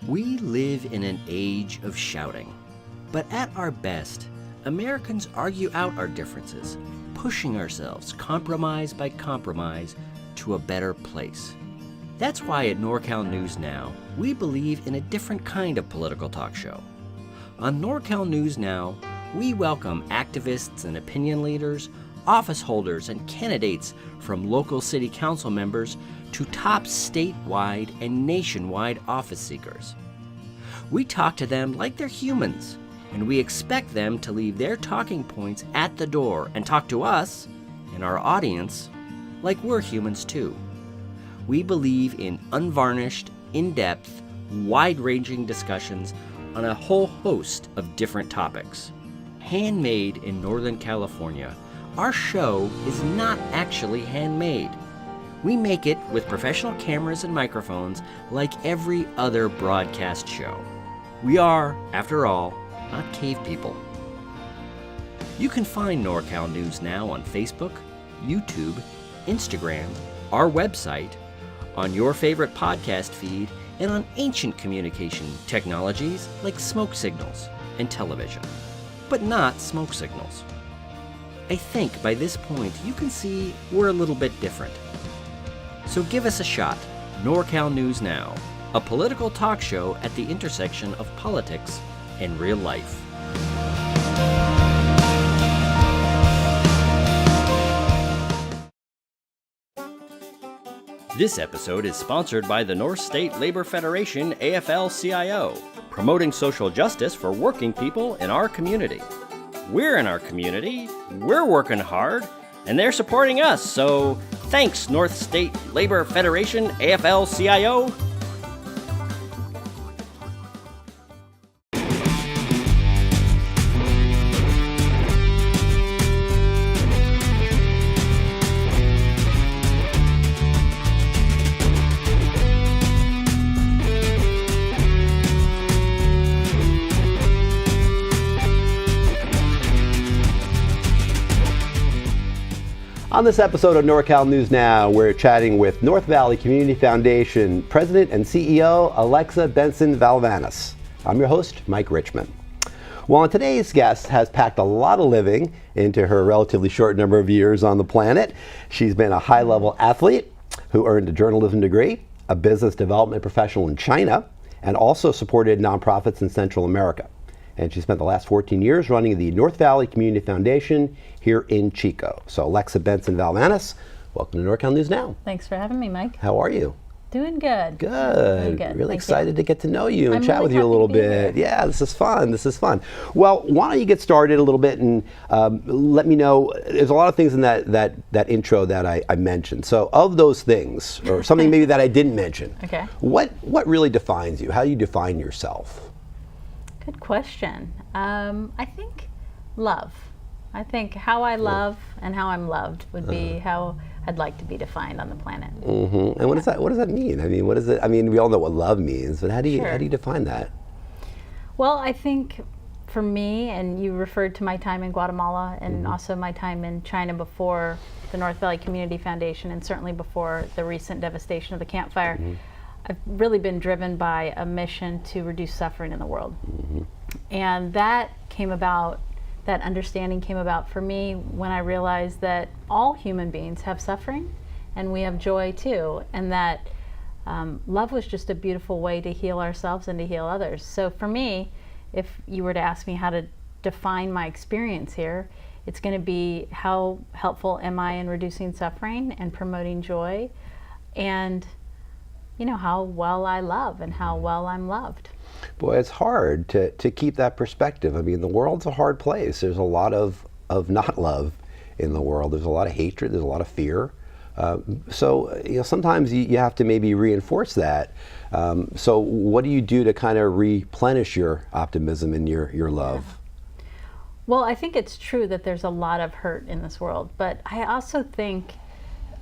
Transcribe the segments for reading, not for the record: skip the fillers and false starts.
We live in an age of shouting, but at our best, Americans argue out our differences, pushing ourselves compromise by compromise to a better place. That's why at NorCal News Now, we believe in a different kind of political talk show. On NorCal News Now, we welcome activists and opinion leaders, office holders and candidates from local city council members to top statewide and nationwide office seekers. We talk to them like they're humans, and we expect them to leave their talking points at the door and talk to us and our audience like we're humans too. We believe in unvarnished, in-depth, wide-ranging discussions on a whole host of different topics. Handmade in Northern California, our show is not actually handmade. We make it with professional cameras and microphones like every other broadcast show. We are, after all, not cave people. You can find NorCal News Now on Facebook, YouTube, Instagram, our website, on your favorite podcast feed, and on ancient communication technologies like smoke signals and television, but not smoke signals. I think by this point you can see we're a little bit different. So give us a shot. NorCal News Now, a political talk show at the intersection of politics and real life. This episode is sponsored by the North State Labor Federation AFL-CIO, promoting social justice for working people in our community. We're in our community, we're working hard, and they're supporting us, so thanks, North State Labor Federation AFL-CIO. On this episode of NorCal News Now, we're chatting with North Valley Community Foundation President and CEO Alexa Benson Valavanis. I'm your host, Mike Richmond. Well, today's guest has packed a lot of living into her relatively short number of years on the planet. She's been a high-level athlete who earned a journalism degree, a business development professional in China, and also supported nonprofits in Central America. And she spent the last 14 years running the North Valley Community Foundation here in Chico. So Alexa Benson Valavanis, welcome to NorCal News Now. Thanks for having me, Mike. How are you? Doing good. Good. Doing good. Really excited to get to know you and I'm chat really with you a little happy to be bit. here. Yeah, this is fun. This is fun. Well, why don't you get started a little bit and let me know, there's a lot of things in that intro that I mentioned. So of those things, or something maybe that I didn't mention, Okay. what really defines you? How do you define yourself? Good question. I think love. I think how I love and how I'm loved would be how I'd like to be defined on the planet. Mm-hmm. And what does that mean? I mean, what is it? I mean, we all know what love means, but how do you Sure. define that? Well, I think for me, and you referred to my time in Guatemala and also my time in China before the North Valley Community Foundation, and certainly before the recent devastation of the Camp Fire, I've really been driven by a mission to reduce suffering in the world. And that understanding came about for me when I realized that all human beings have suffering and we have joy too, and that love was just a beautiful way to heal ourselves and to heal others. So for me, if you were to ask me how to define my experience here, it's going to be how helpful am I in reducing suffering and promoting joy, and how well I love and how well I'm loved. Boy, it's hard to keep that perspective. I mean, the world's a hard place. There's a lot of not love in the world. There's a lot of hatred. There's a lot of fear. So sometimes you have to maybe reinforce that. So what do you do to kind of replenish your optimism and your love? Yeah. Well, I think it's true that there's a lot of hurt in this world, but I also think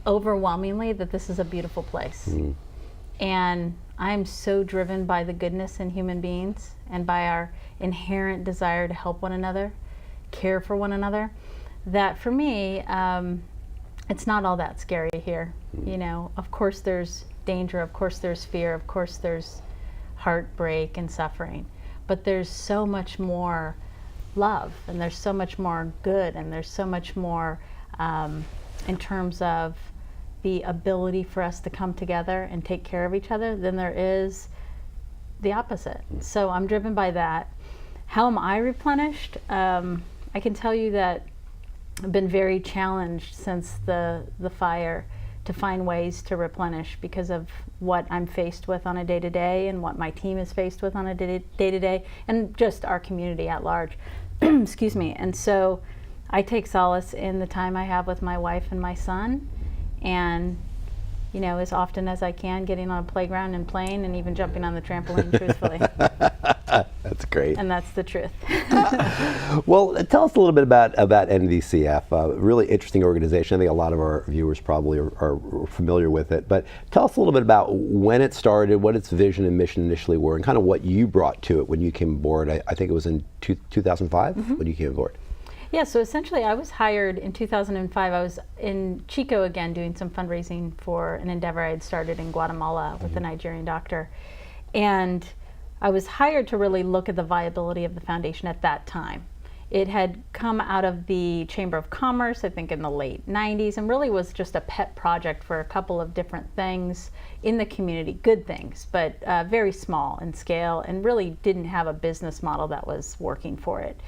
overwhelmingly that this is a beautiful place. And I'm so driven by the goodness in human beings and by our inherent desire to help one another, care for one another, that for me, it's not all that scary here. Of course there's danger, of course there's fear, of course there's heartbreak and suffering. But there's so much more love, and there's so much more good, and there's so much more in terms of the ability for us to come together and take care of each other than there is the opposite. So I'm driven by that. How am I replenished? I can tell you that I've been very challenged since the fire to find ways to replenish because of what I'm faced with on a day-to-day and what my team is faced with on a day-to-day, and just our community at large. Excuse me. And so I take solace in the time I have with my wife and my son, and as often as I can, getting on a playground and playing, and even jumping on the trampoline, truthfully. That's great. And that's the truth. Well, tell us a little bit about NVCF, a really interesting organization. I think a lot of our viewers probably are familiar with it, but tell us a little bit about when it started, what its vision and mission initially were, and kind of what you brought to it when you came aboard. I think it was in 2005 when you came aboard. Yeah, so essentially I was hired in 2005. I was in Chico again doing some fundraising for an endeavor I had started in Guatemala with a Nigerian doctor. And I was hired to really look at the viability of the foundation at that time. It had come out of the Chamber of Commerce, I think in the late 90s, and really was just a pet project for a couple of different things in the community, good things, but very small in scale, and really didn't have a business model that was working for it.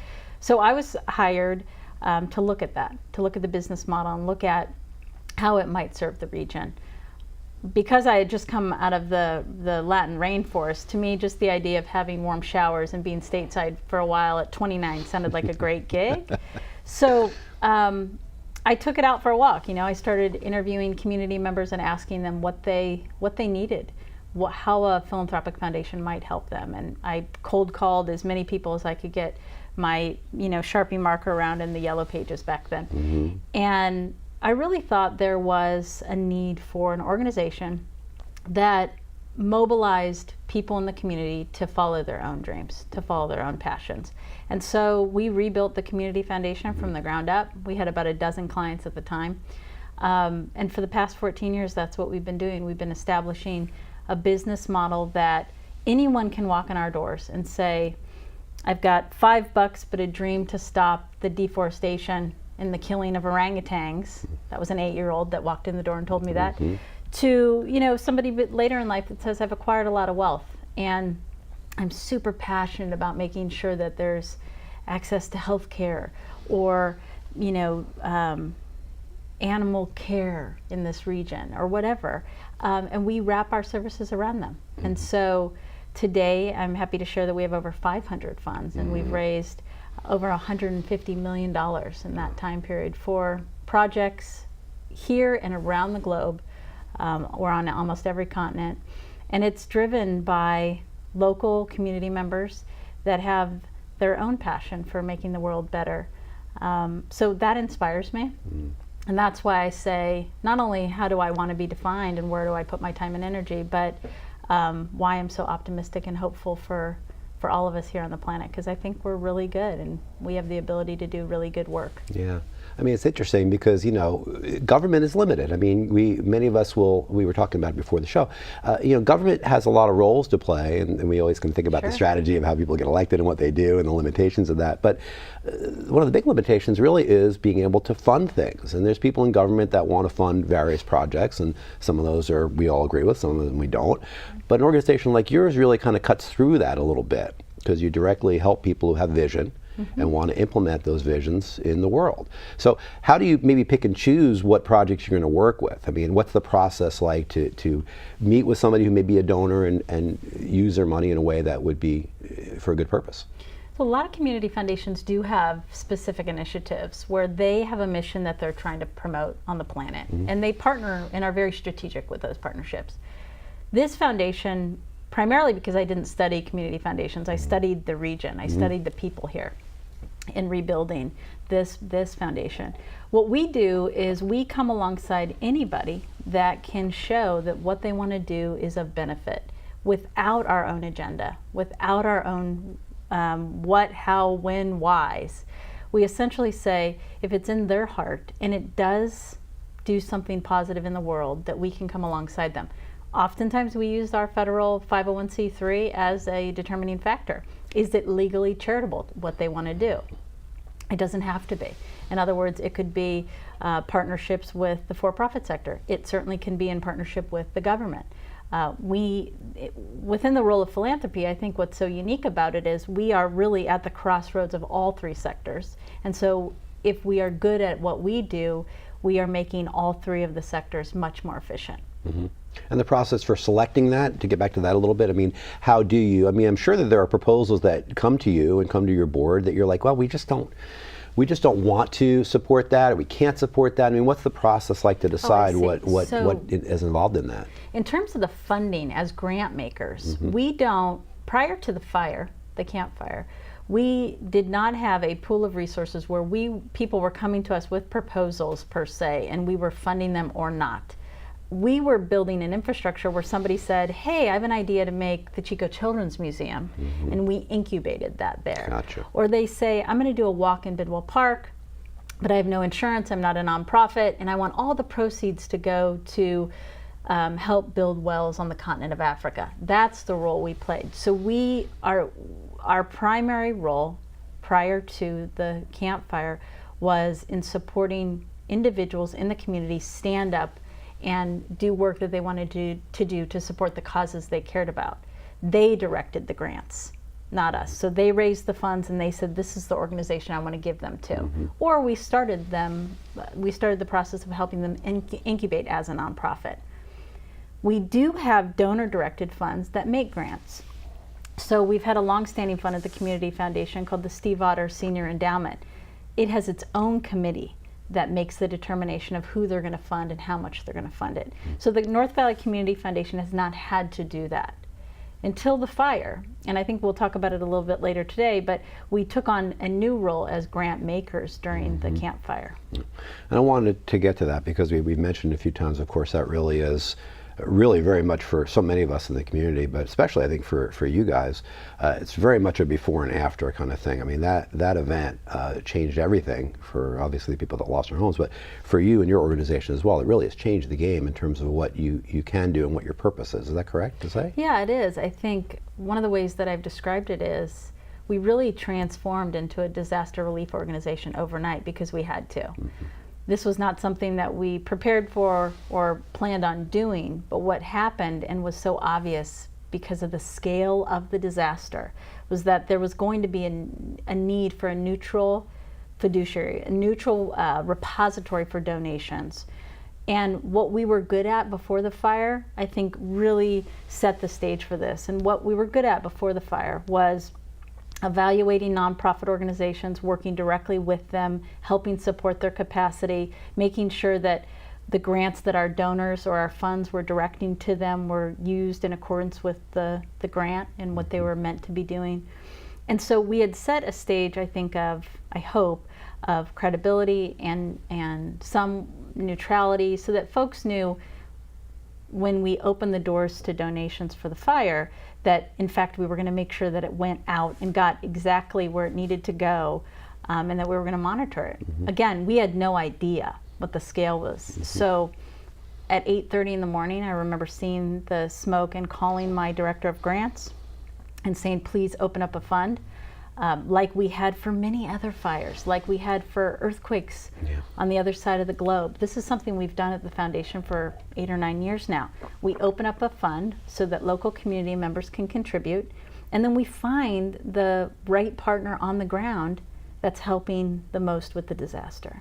So I was hired to look at that, to look at the business model and look at how it might serve the region. Because I had just come out of the Latin rainforest, to me just the idea of having warm showers and being stateside for a while at 29 sounded like a great gig. So I took it out for a walk. I started interviewing community members and asking them what they needed, how a philanthropic foundation might help them. And I cold called as many people as I could get my Sharpie marker around in the yellow pages back then. And I really thought there was a need for an organization that mobilized people in the community to follow their own dreams, to follow their own passions. And so we rebuilt the community foundation from the ground up. We had about a dozen clients at the time. And for the past 14 years, that's what we've been doing. We've been establishing a business model that anyone can walk in our doors and say, I've got $5, but a dream to stop the deforestation and the killing of orangutans. That was an 8-year-old that walked in the door and told me that. To somebody later in life that says, I've acquired a lot of wealth and I'm super passionate about making sure that there's access to health care or animal care in this region or whatever, and we wrap our services around them. And so today I'm happy to share that we have over 500 funds, and we've raised over $150 million in that time period for projects here and around the globe. We're on almost every continent, and it's driven by local community members that have their own passion for making the world better. So that inspires me. And that's why I say, not only how do I want to be defined and where do I put my time and energy, but why I'm so optimistic and hopeful for all of us here on the planet, because I think we're really good and we have the ability to do really good work. Yeah. I mean, it's interesting because, government is limited. I mean, many of us we were talking about it before the show, government has a lot of roles to play, and we always can think about the strategy of how people get elected and what they do and the limitations of that. But one of the big limitations really is being able to fund things. And there's people in government that want to fund various projects, and some of those we all agree with, some of them we don't. But an organization like yours really kind of cuts through that a little bit, because you directly help people who have vision and want to implement those visions in the world. So how do you maybe pick and choose what projects you're going to work with? I mean, what's the process like to meet with somebody who may be a donor and use their money in a way that would be for a good purpose? So a lot of community foundations do have specific initiatives where they have a mission that they're trying to promote on the planet, and they partner and are very strategic with those partnerships. This foundation, primarily because I didn't study community foundations, I studied the region, I studied the people here in rebuilding this foundation. What we do is we come alongside anybody that can show that what they want to do is of benefit without our own agenda, without our own what, how, when, whys. We essentially say, if it's in their heart and it does do something positive in the world, that we can come alongside them. Oftentimes we use our federal 501c3 as a determining factor. Is it legally charitable, what they want to do? It doesn't have to be. In other words, it could be partnerships with the for-profit sector. It certainly can be in partnership with the government. Within the role of philanthropy, I think what's so unique about it is we are really at the crossroads of all three sectors. And so if we are good at what we do, we are making all three of the sectors much more efficient. Mm-hmm. And the process for selecting that, to get back to that a little bit, I mean, how do you, I mean, I'm sure that there are proposals that come to you and come to your board that you're like, well, we just don't want to support that, or we can't support that. I mean, what's the process like to decide what is involved in that? In terms of the funding as grant makers, we don't, prior to the Camp Fire, we did not have a pool of resources where people were coming to us with proposals per se, and we were funding them or not. We were building an infrastructure where somebody said, hey, I have an idea to make the Chico Children's Museum, and we incubated that there. Gotcha. Or they say, I'm going to do a walk in Bidwell Park, but I have no insurance, I'm not a nonprofit, and I want all the proceeds to go to help build wells on the continent of Africa. That's the role we played. So our primary role prior to the Camp Fire was in supporting individuals in the community stand up and do work that they wanted to do to support the causes they cared about. They directed the grants, not us. So they raised the funds and they said, this is the organization I want to give them to. Or we started the process of helping them incubate as a nonprofit. We do have donor-directed funds that make grants. So we've had a long-standing fund at the Community Foundation called the Steve Otter Senior Endowment. It has its own committee that makes the determination of who they're going to fund and how much they're going to fund it. So the North Valley Community Foundation has not had to do that until the fire, and I think we'll talk about it a little bit later today, but we took on a new role as grant makers during the Camp Fire. And I wanted to get to that because we mentioned a few times, of course, that really is really very much for so many of us in the community, but especially I think for you guys, it's very much a before and after kind of thing. I mean, that event changed everything for obviously the people that lost their homes, but for you and your organization as well, it really has changed the game in terms of what you can do and what your purpose is. Is that correct to say? Yeah, it is. I think one of the ways that I've described it is we really transformed into a disaster relief organization overnight because we had to. This was not something that we prepared for or planned on doing, but what happened and was so obvious because of the scale of the disaster was that there was going to be a need for a neutral fiduciary, a neutral repository for donations. And what we were good at before the fire, I think really set the stage for this. And what we were good at before the fire was evaluating nonprofit organizations, working directly with them, helping support their capacity, making sure that the grants that our donors or our funds were directing to them were used in accordance with the grant and what they were meant to be doing. And so we had set a stage, I think, I hope, of credibility and some neutrality so that folks knew when we opened the doors to donations for the fire that in fact we were going to make sure that it went out and got exactly where it needed to go, and that we were going to monitor it. Again, we had no idea what the scale was. So at 8:30 in the morning, I remember seeing the smoke and calling my director of grants and saying, please open up a fund, like we had for many other fires, like we had for earthquakes on the other side of the globe. This is something we've done at the foundation for 8 or 9 years now. We open up a fund so that local community members can contribute, and then we find the right partner on the ground that's helping the most with the disaster.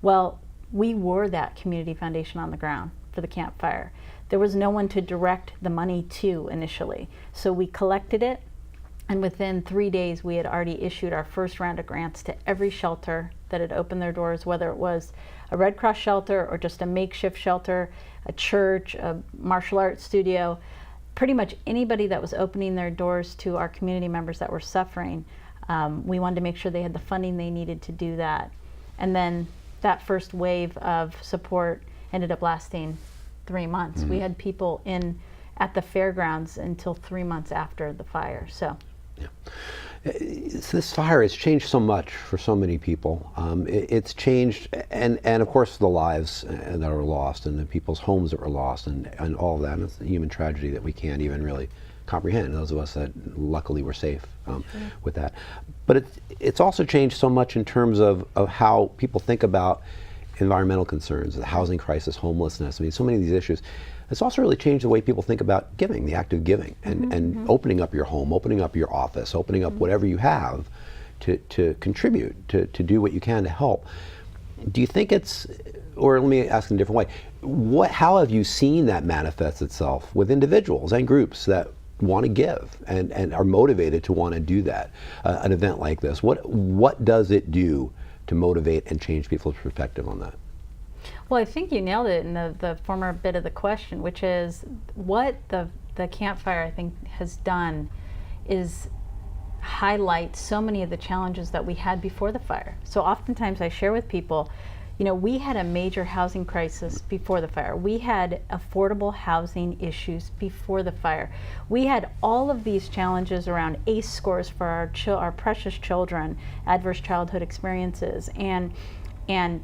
Well, we were that community foundation on the ground for the Camp Fire. There was no one to direct the money to initially, so we collected it. And within 3 days, we had already issued our first round of grants to every shelter that had opened their doors, whether it was a Red Cross shelter or just a makeshift shelter, a church, a martial arts studio. Pretty much anybody that was opening their doors to our community members that were suffering, we wanted to make sure they had the funding they needed to do that. And then that first wave of support ended up lasting 3 months. We had people at the fairgrounds until 3 months after the fire. So. This fire has changed so much for so many people. It's changed, and of course the lives that were lost, and the people's homes that were lost, and all of that. And it's a human tragedy that we can't even really comprehend, those of us that luckily were safe with that. But it's also changed so much in terms of how people think about environmental concerns, the housing crisis, homelessness. I mean, so many of these issues. It's also really changed the way people think about giving, the act of giving, and opening up your home, opening up your office, opening up whatever you have to contribute, to do what you can to help. Do you think it's, or let me ask in a different way, how have you seen that manifest itself with individuals and groups that want to give and are motivated to want to do that, an event like this? What does it do to motivate and change people's perspective on that? Well, I think you nailed it in the former bit of the question, which is what the campfire, I think, has done is highlight so many of the challenges that we had before the fire. So oftentimes I share with people, you know, we had a major housing crisis before the fire. We had affordable housing issues before the fire. We had all of these challenges around ACE scores for our precious children, adverse childhood experiences, and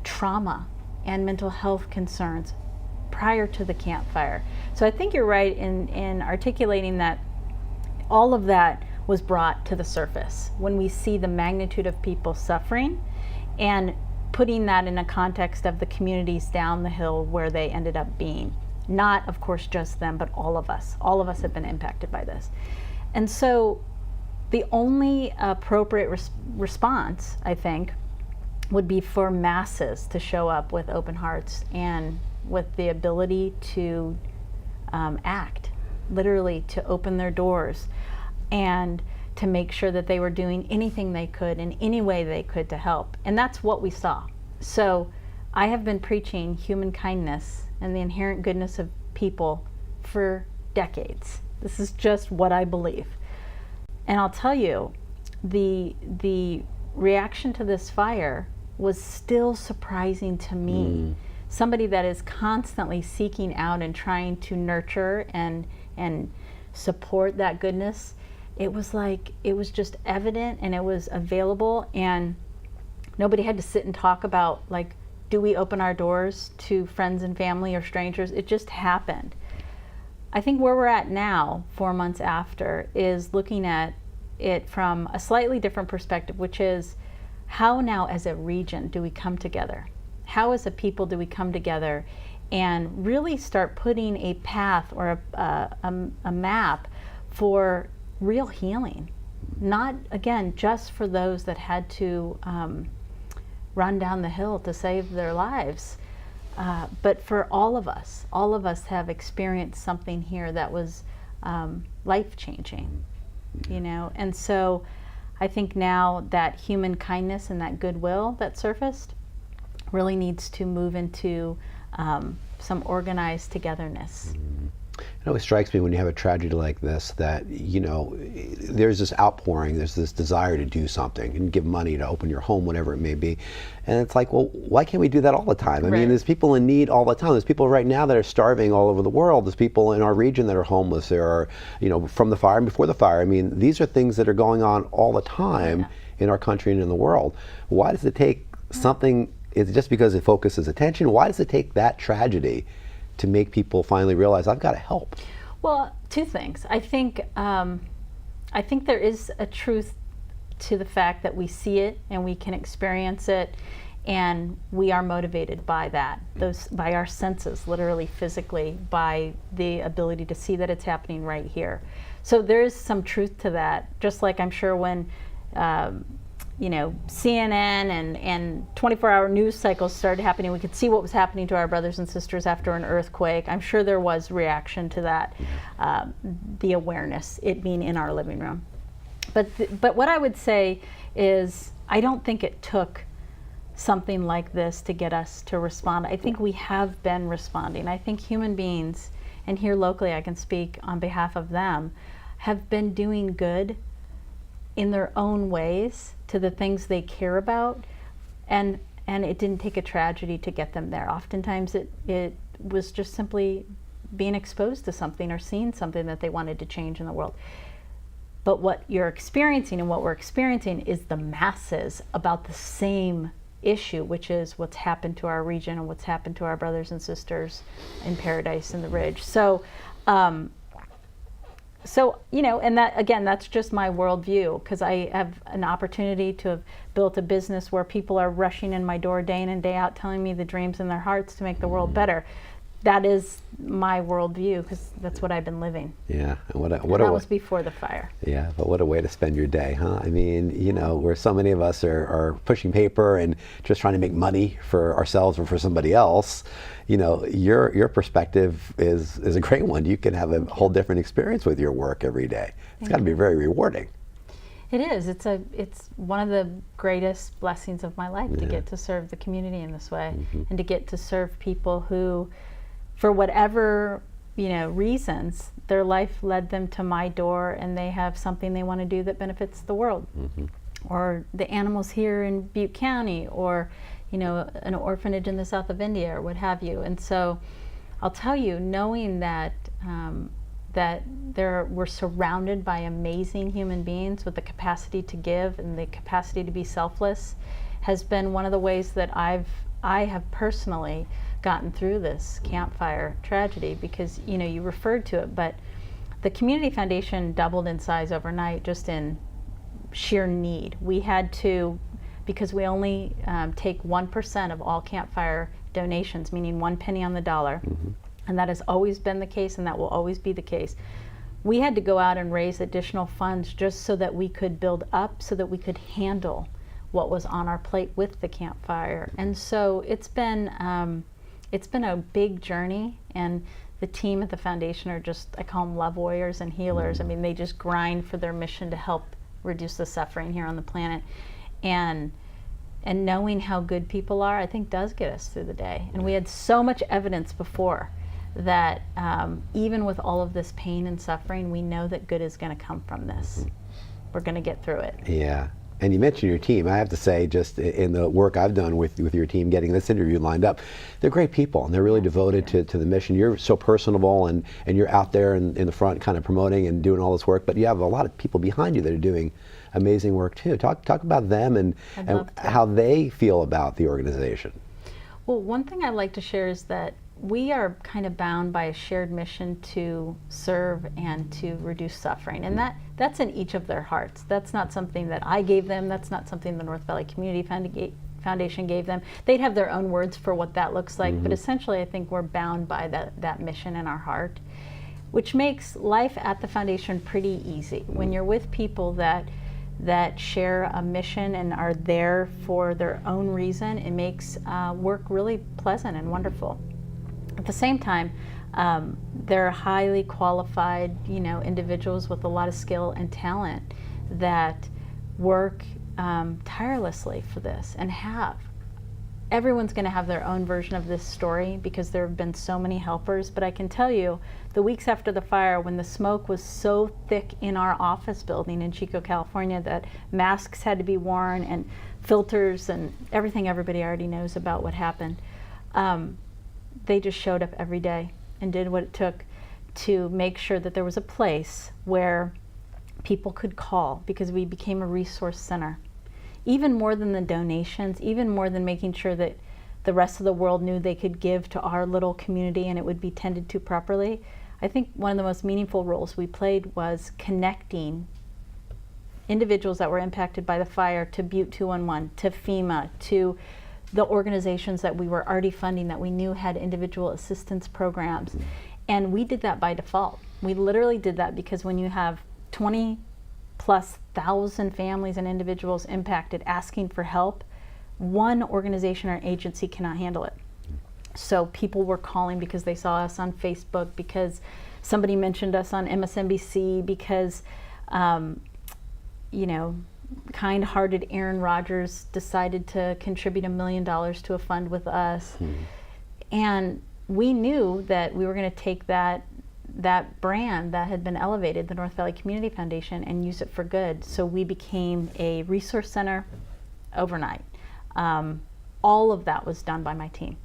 trauma and mental health concerns prior to the campfire. So I think you're right in articulating that all of that was brought to the surface when we see the magnitude of people suffering and putting that in a context of the communities down the hill where they ended up being. Not, of course, just them, but all of us. All of us have been impacted by this. And so the only appropriate response, I think, would be for masses to show up with open hearts and with the ability to act, literally to open their doors and to make sure that they were doing anything they could in any way they could to help. And that's what we saw. So I have been preaching human kindness and the inherent goodness of people for decades. This is just what I believe. And I'll tell you, the reaction to this fire was still surprising to me. Somebody that is constantly seeking out and trying to nurture and support that goodness, it was like, it was just evident and it was available, and nobody had to sit and talk about, like, do we open our doors to friends and family or strangers? It just happened. I think where we're at now, 4 months after, is looking at it from a slightly different perspective, which is, how now as a region do we come together? How as a people do we come together and really start putting a path or a map for real healing? Not, again, just for those that had to run down the hill to save their lives, but for all of us. All of us have experienced something here that was life-changing, you know? And so I think now that human kindness and that goodwill that surfaced really needs to move into some organized togetherness. It always strikes me when you have a tragedy like this that, you know, there's this outpouring, there's this desire to do something and give money to open your home, whatever it may be. And it's like, well, why can't we do that all the time? I mean, there's people in need all the time. There's people right now that are starving all over the world. There's people in our region that are homeless. There are, you know, from the fire and before the fire. I mean, these are things that are going on all the time in our country and in the world. Why does it take something, is it just because it focuses attention? Why does it take that tragedy to make people finally realize, I've got to help? Well, two things. I think there is a truth to the fact that we see it and we can experience it, and we are motivated by that, by our senses, literally, physically, by the ability to see that it's happening right here. So there is some truth to that. Just like I'm sure when you know, CNN and 24-hour news cycles started happening, we could see what was happening to our brothers and sisters after an earthquake. I'm sure there was reaction to that, the awareness, it being in our living room. But what I would say is, I don't think it took something like this to get us to respond. I think we have been responding. I think human beings, and here locally I can speak on behalf of them, have been doing good in their own ways to the things they care about, and it didn't take a tragedy to get them there. Oftentimes it was just simply being exposed to something or seeing something that they wanted to change in the world. But what you're experiencing and what we're experiencing is the masses about the same issue, which is what's happened to our region and what's happened to our brothers and sisters in Paradise and the Ridge. So, you know, and that, again, that's just my worldview, because I have an opportunity to have built a business where people are rushing in my door day in and day out telling me the dreams in their hearts to make the world better. That is my worldview, because that's what I've been living. Yeah, and that was before the fire. Yeah, but what a way to spend your day, huh? I mean, you know, where so many of us are pushing paper and just trying to make money for ourselves or for somebody else. You know, your perspective is a great one. You can have a whole different experience with your work every day. It's got to be very rewarding. It is. It's one of the greatest blessings of my life, to get to serve the community in this way, and to get to serve people who, for whatever, you know, reasons, their life led them to my door, and they have something they want to do that benefits the world, or the animals here in Butte County, or, you know, an orphanage in the south of India, or what have you. And so I'll tell you, knowing that that we're surrounded by amazing human beings with the capacity to give and the capacity to be selfless, has been one of the ways that I have personally gotten through this campfire tragedy. Because, you know, you referred to it, but the community foundation doubled in size overnight, just in sheer need. We had to, because we only take 1% of all campfire donations, meaning 1 penny on the dollar, and that has always been the case, and that will always be the case. We had to go out and raise additional funds just so that we could build up, so that we could handle what was on our plate with the campfire. And so it's been a big journey, and the team at the foundation are just, I call them love warriors and healers. I mean, they just grind for their mission to help reduce the suffering here on the planet. And knowing how good people are, I think, does get us through the day. And we had so much evidence before that even with all of this pain and suffering, we know that good is going to come from this. We're going to get through it. Yeah. And you mentioned your team. I have to say, just in the work I've done with your team, getting this interview lined up, they're great people, and they're really devoted to the mission. You're so personable, and you're out there in the front kind of promoting and doing all this work, but you have a lot of people behind you that are doing amazing work too. Talk about them and how they feel about the organization. Well, one thing I'd like to share is that we are kind of bound by a shared mission to serve and to reduce suffering, and that's in each of their hearts. That's not something that I gave them. That's not something the North Valley Community Foundation gave them. They'd have their own words for what that looks like, but essentially I think we're bound by that mission in our heart, which makes life at the foundation pretty easy. When you're with people that share a mission and are there for their own reason, it makes work really pleasant and wonderful. At the same time, they're highly qualified, you know, individuals with a lot of skill and talent that work tirelessly for this, and have. Everyone's going to have their own version of this story, because there have been so many helpers. But I can tell you, the weeks after the fire, when the smoke was so thick in our office building in Chico, California, that masks had to be worn and filters and everything everybody already knows about what happened, they just showed up every day and did what it took to make sure that there was a place where people could call, because we became a resource center. Even more than the donations, even more than making sure that the rest of the world knew they could give to our little community and it would be tended to properly, I think one of the most meaningful roles we played was connecting individuals that were impacted by the fire to Butte 211, to FEMA, to the organizations that we were already funding that we knew had individual assistance programs. And we did that by default. We literally did that because when you have 20,000+ families and individuals impacted asking for help, one organization or agency cannot handle it. So people were calling because they saw us on Facebook, because somebody mentioned us on MSNBC, because you know, kind-hearted Aaron Rodgers decided to contribute $1 million to a fund with us. And we knew that we were going to take that brand that had been elevated, the North Valley Community Foundation, and use it for good. So we became a resource center overnight. All of that was done by my team.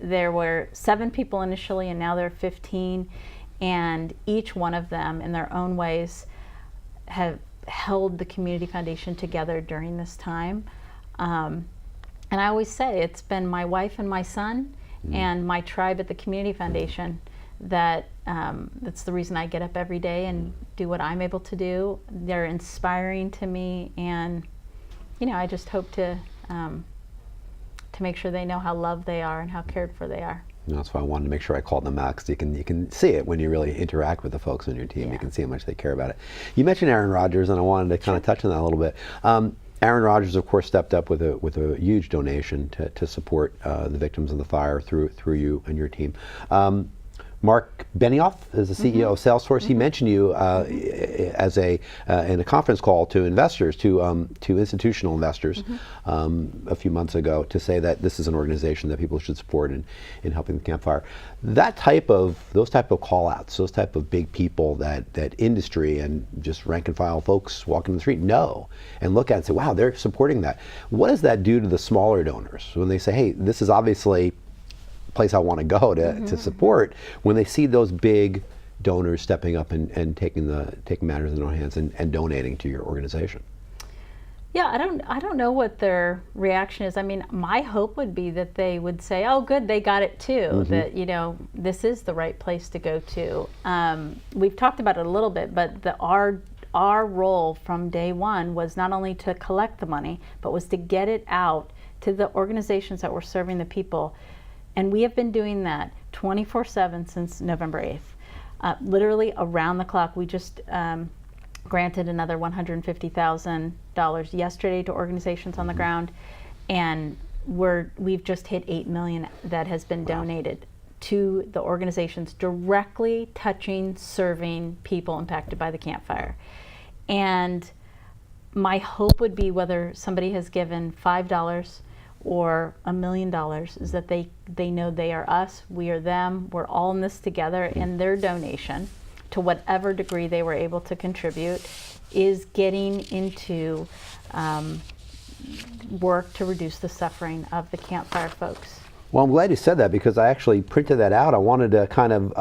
There were 7 people initially, and now there are 15, and each one of them in their own ways have held the Community Foundation together during this time. And I always say it's been my wife and my son and my tribe at the Community Foundation that's the reason I get up every day and do what I'm able to do. They're inspiring to me, and I just hope to make sure they know how loved they are and how cared for they are. That's why I wanted to make sure I called them out, because you can see it when you really interact with the folks on your team. Yeah. You can see how much they care about it. You mentioned Aaron Rodgers, and I wanted to kind of touch on that a little bit. Aaron Rodgers, of course, stepped up with a huge donation to support the victims of the fire through you and your team. Mark Benioff is the CEO of Salesforce. He mentioned you as in a conference call to investors, to institutional investors, a few months ago, to say that this is an organization that people should support in helping the campfire. Those type of call-outs, those type of big people that industry and just rank and file folks walking the street know and look at and say, wow, they're supporting that. What does that do to the smaller donors when they say, hey, this is obviously place I want to go to support, when they see those big donors stepping up and taking matters in their own hands and donating to your organization? Yeah, I don't know what their reaction is. I mean, my hope would be that they would say, oh good, they got it too, that this is the right place to go to. We've talked about it a little bit, but our role from day one was not only to collect the money, but was to get it out to the organizations that were serving the people. And we have been doing that 24/7 since November 8th. Literally around the clock. We just granted another $150,000 yesterday to organizations on the ground, and we've just hit $8 million that has been donated to the organizations directly touching, serving people impacted by the campfire. And my hope would be, whether somebody has given $5 or $1 million, is that they know they are us, we are them, we're all in this together, and their donation, to whatever degree they were able to contribute, is getting into work to reduce the suffering of the campfire folks. Well, I'm glad you said that, because I actually printed that out. I wanted to kind of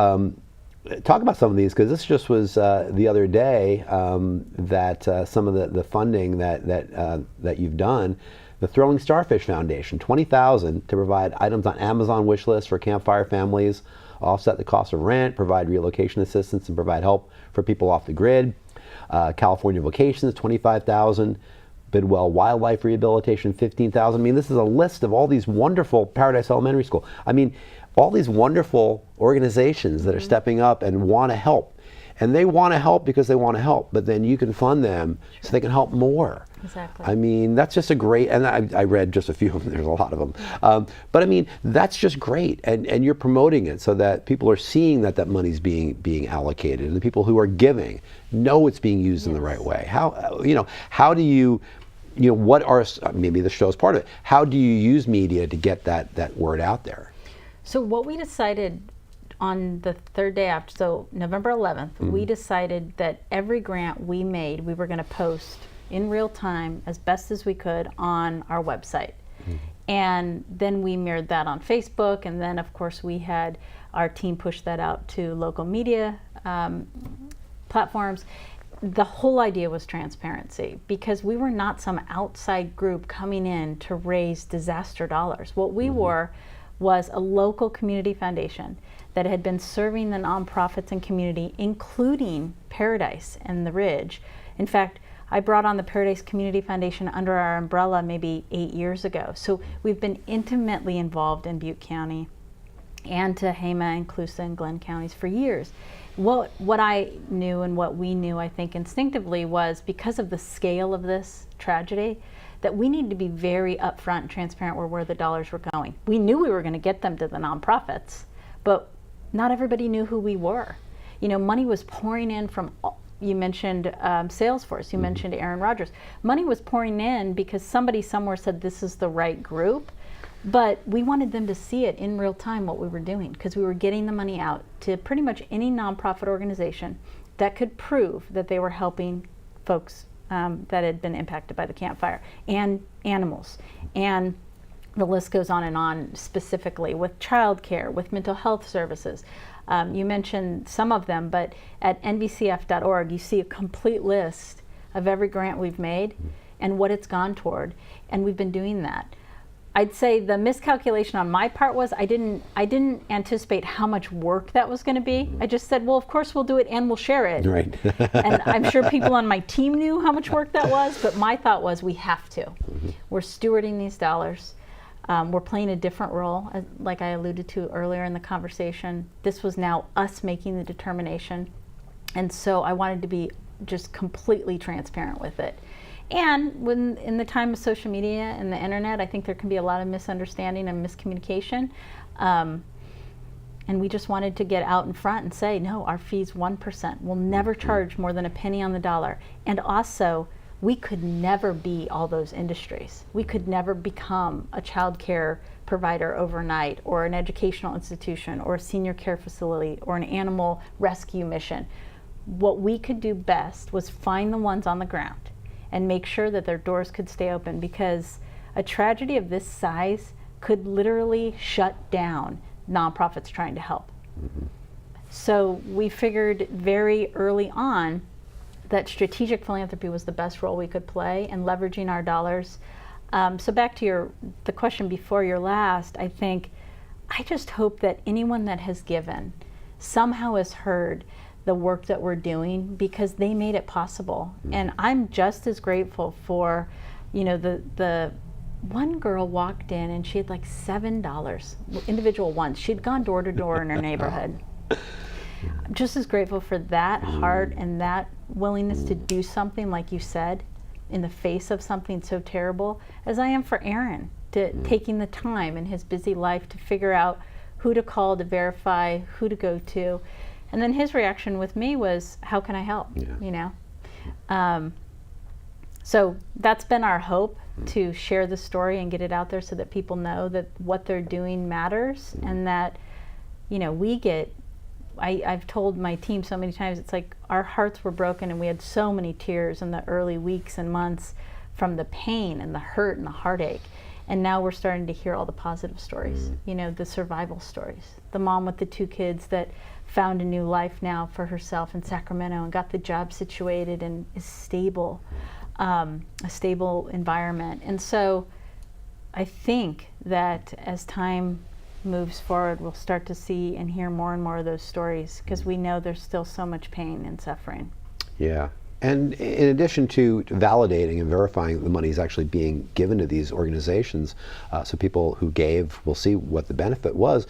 talk about some of these, because this just was the other day that some of the funding that you've done. The Throwing Starfish Foundation, $20,000 to provide items on Amazon wish lists for campfire families, offset the cost of rent, provide relocation assistance, and provide help for people off the grid. California Vocations, $25,000. Bidwell Wildlife Rehabilitation, $15,000. I mean, this is a list of all these wonderful, Paradise Elementary School. I mean, all these wonderful organizations that are stepping up and want to help. And they want to help because they want to help, but then you can fund them so they can help more. Exactly. I mean, that's just a great, and I read just a few of them, there's a lot of them. But I mean, that's just great. And you're promoting it so that people are seeing that money's being allocated, and the people who are giving know it's being used in the right way. How do you, what are, maybe the show's part of it, how do you use media to get that word out there? So what we decided on the third day after, so November 11th, we decided that every grant we made, we were going to post in real time as best as we could on our website. And then we mirrored that on Facebook, and then of course we had our team push that out to local media platforms. The whole idea was transparency, because we were not some outside group coming in to raise disaster dollars. What we were was a local community foundation that had been serving the nonprofits and community, including Paradise and the Ridge. In fact, I brought on the Paradise Community Foundation under our umbrella maybe 8 years ago. So we've been intimately involved in Butte County and Tehama and Colusa and Glenn counties for years. What I knew and what we knew, I think instinctively, was because of the scale of this tragedy, that we need to be very upfront and transparent where the dollars were going. We knew we were going to get them to the nonprofits, but not everybody knew who we were. Money was pouring in from, you mentioned Salesforce, you mentioned Aaron Rodgers. Money was pouring in because somebody somewhere said this is the right group, but we wanted them to see it in real time, what we were doing, because we were getting the money out to pretty much any nonprofit organization that could prove that they were helping folks that had been impacted by the campfire, and animals. And the list goes on and on, specifically with childcare, with mental health services. You mentioned some of them, but at nvcf.org you see a complete list of every grant we've made and what it's gone toward, and we've been doing that. I'd say the miscalculation on my part was I didn't anticipate how much work that was going to be. I just said, well, of course we'll do it and we'll share it. Right. And I'm sure people on my team knew how much work that was, but my thought was we have to. We're stewarding these dollars. We're playing a different role, like I alluded to earlier in the conversation. This was now us making the determination. And so I wanted to be just completely transparent with it. And when in the time of social media and the internet, I think there can be a lot of misunderstanding and miscommunication. And we just wanted to get out in front and say, no, our fee's 1%. We'll never charge more than a penny on the dollar. And also, we could never be all those industries. We could never become a child care provider overnight, or an educational institution, or a senior care facility, or an animal rescue mission. What we could do best was find the ones on the ground and make sure that their doors could stay open, because a tragedy of this size could literally shut down nonprofits trying to help. So we figured very early on that strategic philanthropy was the best role we could play in leveraging our dollars. So back to the question before your last, I just hope that anyone that has given somehow has heard the work that we're doing, because they made it possible. And I'm just as grateful for, the one girl walked in and she had like $7, individual ones. She'd gone door to door in her neighborhood. I'm just as grateful for that heart and that willingness to do something, like you said, in the face of something so terrible, as I am for Aaron, taking the time in his busy life to figure out who to call to verify, who to go to. And then his reaction with me was, how can I help? So that's been our hope, to share the story and get it out there so that people know that what they're doing matters, and that, I've told my team so many times, it's like our hearts were broken and we had so many tears in the early weeks and months from the pain and the hurt and the heartache. And now we're starting to hear all the positive stories, the survival stories. The mom with the 2 kids that found a new life now for herself in Sacramento and got the job situated and is stable, a stable environment. And so I think that as time moves forward, we'll start to see and hear more and more of those stories, because we know there's still so much pain and suffering. Yeah. And in addition to validating and verifying the money is actually being given to these organizations, so people who gave will see what the benefit was,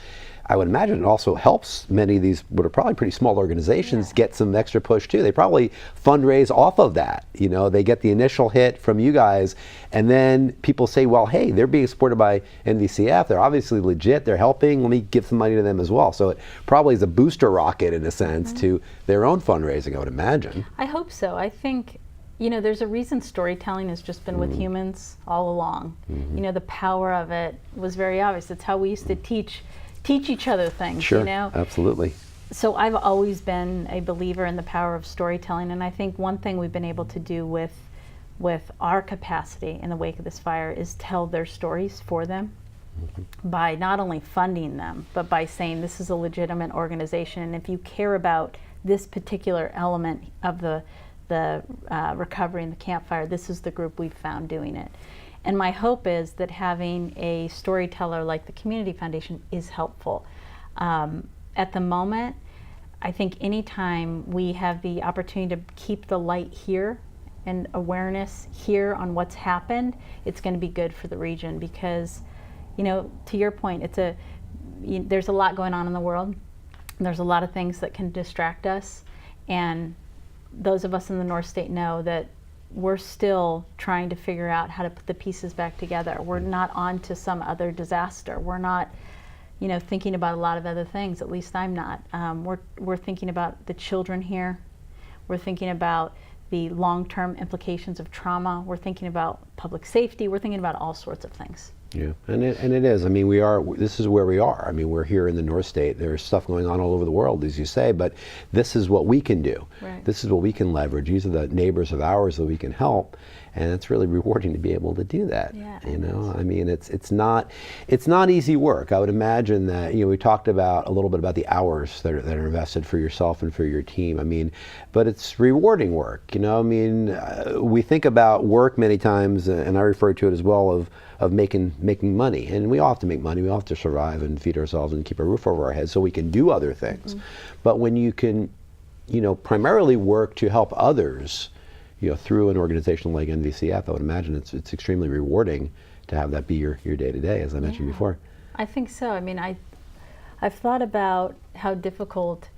I would imagine it also helps many of these, what are probably pretty small organizations, get some extra push too. They probably fundraise off of that. They get the initial hit from you guys, and then people say, well, hey, they're being supported by NVCF. They're obviously legit. They're helping. Let me give some money to them as well. So it probably is a booster rocket, in a sense, to their own fundraising, I would imagine. I hope so. I think, there's a reason storytelling has just been with humans all along. The power of it was very obvious. It's how we used to teach each other things. Sure, absolutely. So I've always been a believer in the power of storytelling, and I think one thing we've been able to do with our capacity in the wake of this fire is tell their stories for them, by not only funding them, but by saying this is a legitimate organization, and if you care about this particular element of the recovery and the campfire, this is the group we've found doing it. And my hope is that having a storyteller like the Community Foundation is helpful. At the moment, I think anytime we have the opportunity to keep the light here and awareness here on what's happened, it's going to be good for the region, because, to your point, there's a lot going on in the world. There's a lot of things that can distract us, and those of us in the North State know that we're still trying to figure out how to put the pieces back together. We're not on to some other disaster. We're not, thinking about a lot of other things. At least I'm not. We're thinking about the children here. We're thinking about the long-term implications of trauma. We're thinking about public safety. We're thinking about all sorts of things. Yeah, and it is. I mean, this is where we are. I mean, we're here in the North State. There's stuff going on all over the world, as you say, but this is what we can do. Right. This is what we can leverage. These are the neighbors of ours that we can help, and it's really rewarding to be able to do that. Yeah, you know, I mean, it's not easy work. I would imagine that, you know, we talked about a little bit about the hours that are invested for yourself and for your team. I mean, but it's rewarding work. You know, I mean, we think about work many times, and I refer to it as well of making money, and we all have to make money. We all have to survive and feed ourselves and keep a roof over our heads so we can do other things. But when you can, you know, primarily work to help others, you know, through an organization like NVCF, I would imagine it's extremely rewarding to have that be your day-to-day, as I mentioned before. I think so. I mean, I've thought about how difficult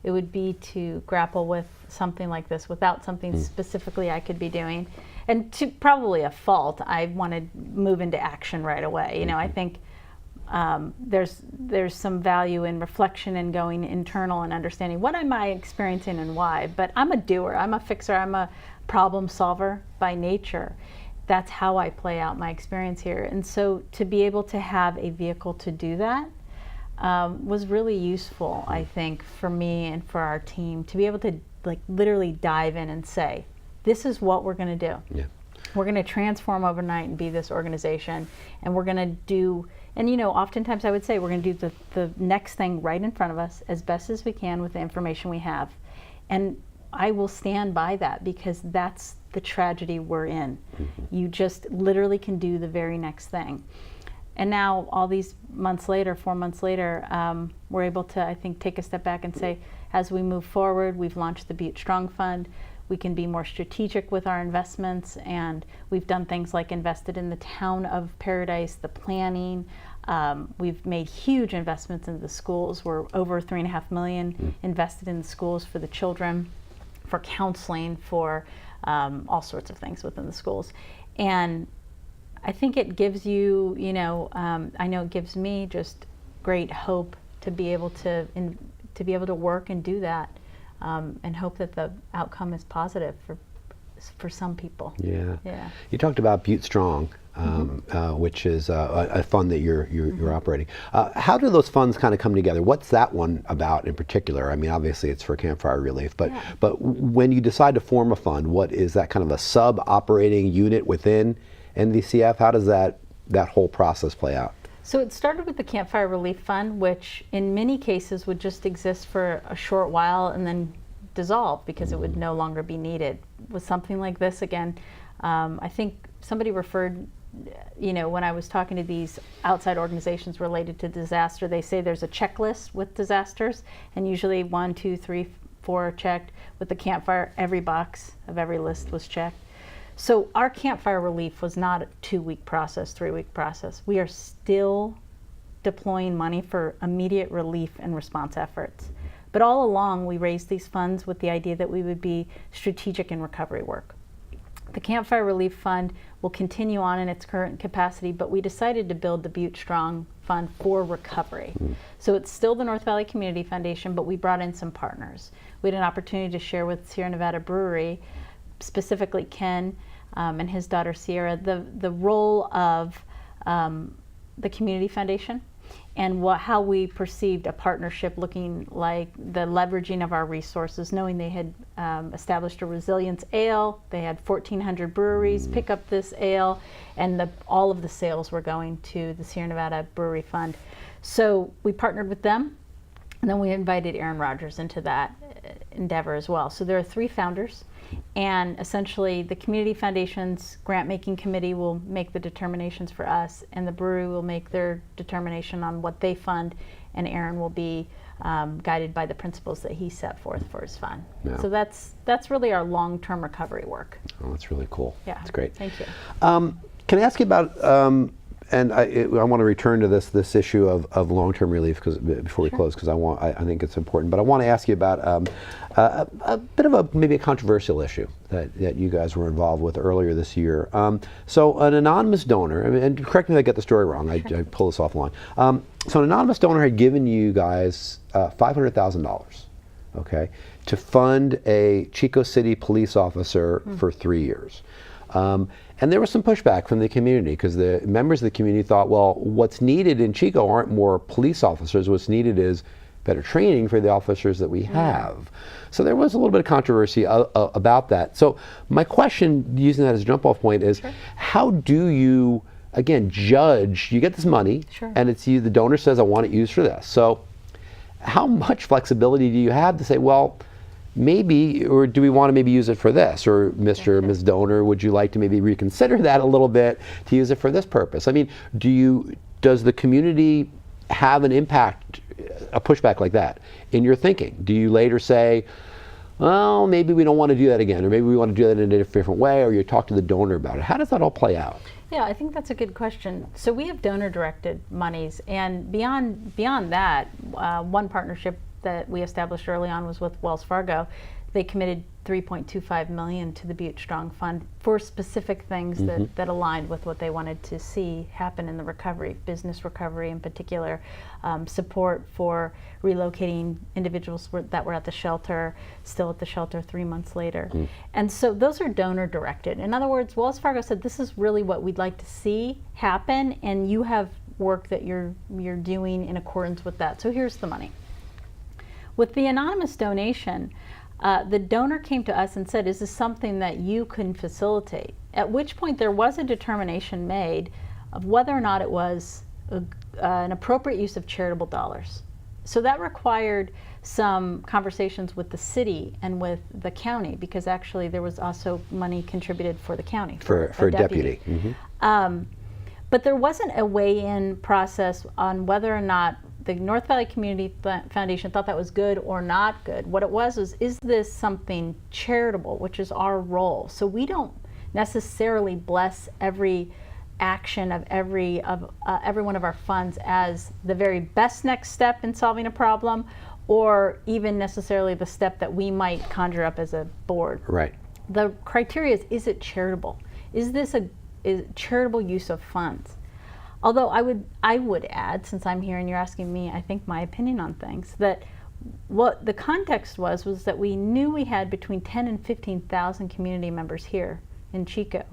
it would be to grapple with something like this without something specifically I could be doing. And to probably a fault, I want to move into action right away. You know, I think there's some value in reflection and going internal and understanding what am I experiencing and why. But I'm a doer, I'm a fixer, I'm a problem solver by nature. That's how I play out my experience here. And so to be able to have a vehicle to do that was really useful, I think, for me and for our team, to be able to like literally dive in and say, this is what we're going to do. Yeah. We're going to transform overnight and be this organization, and we're going to do, and you know, oftentimes I would say we're going to do the next thing right in front of us as best as we can with the information we have. And I will stand by that, because that's the tragedy we're in. You just literally can do the very next thing. And now all these months later, 4 months later, we're able to, I think, take a step back and say, as we move forward, we've launched the Butte Strong Fund. We can be more strategic with our investments, and we've done things like invested in the town of Paradise, the planning. We've made huge investments in the schools. We're over $3.5 million invested in the schools for the children, for counseling, for all sorts of things within the schools. And I think it gives you, you know, I know it gives me just great hope to be able to work and do that. And hope that the outcome is positive for some people. Yeah. You talked about Butte Strong, which is a fund that you're operating. How do those funds kind of come together? What's that one about in particular? I mean, obviously it's for campfire relief, but when you decide to form a fund, what is that kind of a sub-operating unit within NVCF? How does that whole process play out? So it started with the Campfire Relief Fund, which in many cases would just exist for a short while and then dissolve because it would no longer be needed. With something like this, again, I think somebody referred, you know, when I was talking to these outside organizations related to disaster, they say there's a checklist with disasters, and usually 1, 2, 3, 4 are checked. With the campfire, every box of every list was checked. So our campfire relief was not a 2-week process, 3-week process. We are still deploying money for immediate relief and response efforts. But all along, we raised these funds with the idea that we would be strategic in recovery work. The Campfire Relief Fund will continue on in its current capacity, but we decided to build the Butte Strong Fund for recovery. So it's still the North Valley Community Foundation, but we brought in some partners. We had an opportunity to share with Sierra Nevada Brewery, specifically Ken and his daughter Sierra, the role of the Community Foundation and how we perceived a partnership looking like the leveraging of our resources, knowing they had established a resilience ale, they had 1,400 breweries pick up this ale, and all of the sales were going to the Sierra Nevada Brewery Fund. So we partnered with them, and then we invited Aaron Rodgers into that endeavor as well. So there are 3 founders, and essentially the Community Foundation's grant-making committee will make the determinations for us, and the brewery will make their determination on what they fund, and Aaron will be guided by the principles that he set forth for his fund. Yeah. So that's really our long-term recovery work. Oh, that's really cool. Yeah, that's great. Thank you. Can I ask you about and I want to return to this issue of long-term relief before we close, because I think it's important. But I want to ask you about a bit of maybe a controversial issue that you guys were involved with earlier this year. So an anonymous donor, and correct me if I get the story wrong. I pull this offline. So an anonymous donor had given you guys $500,000, okay, to fund a Chico City police officer for 3 years. And there was some pushback from the community because the members of the community thought, well, what's needed in Chico aren't more police officers. What's needed is better training for the officers that we have. So there was a little bit of controversy about that. So my question, using that as a jump-off point, is how do you, again, judge? You get this money, and it's you. The donor says, "I want it used for this." So how much flexibility do you have to say, well, maybe, or do we want to maybe use it for this? Or Mr. or Ms. Donor, would you like to maybe reconsider that a little bit to use it for this purpose? I mean, does the community have an impact, a pushback like that in your thinking? Do you later say, well, maybe we don't want to do that again, or maybe we want to do that in a different way, or you talk to the donor about it? How does that all play out? Yeah, I think that's a good question. So we have donor-directed monies, and beyond that, one partnership that we established early on was with Wells Fargo. They committed $3.25 million to the Butte Strong Fund for specific things that aligned with what they wanted to see happen in the recovery, business recovery in particular, support for relocating individuals that were at the shelter, still at the shelter 3 months later. And so those are donor directed. In other words, Wells Fargo said, this is really what we'd like to see happen, and you have work that you're doing in accordance with that. So here's the money. With the anonymous donation, the donor came to us and said, is this something that you can facilitate? At which point there was a determination made of whether or not it was an appropriate use of charitable dollars. So that required some conversations with the city and with the county, because actually there was also money contributed for the county. For a deputy. But there wasn't a weigh-in process on whether or not the North Valley Community Foundation thought that was good or not good. What it was is this something charitable, which is our role? So we don't necessarily bless every action of every one of our funds as the very best next step in solving a problem, or even necessarily the step that we might conjure up as a board. Right. The criteria is it charitable? Is this a charitable use of funds? Although I would add, since I'm here and you're asking me, I think, my opinion on things, that what the context was that we knew we had between 10 and 15,000 community members here in Chico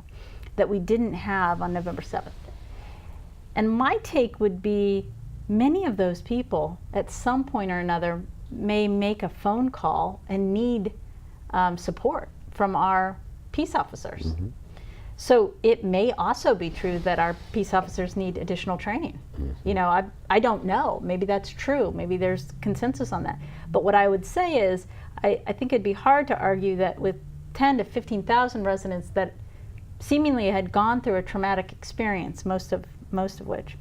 that we didn't have on November 7th. And my take would be many of those people at some point or another may make a phone call and need support from our peace officers. So it may also be true that our peace officers need additional training. You know, I don't know. Maybe that's true. Maybe there's consensus on that. But what I would say is, I think it'd be hard to argue that with 10 to 15,000 residents that seemingly had gone through a traumatic experience, most of which,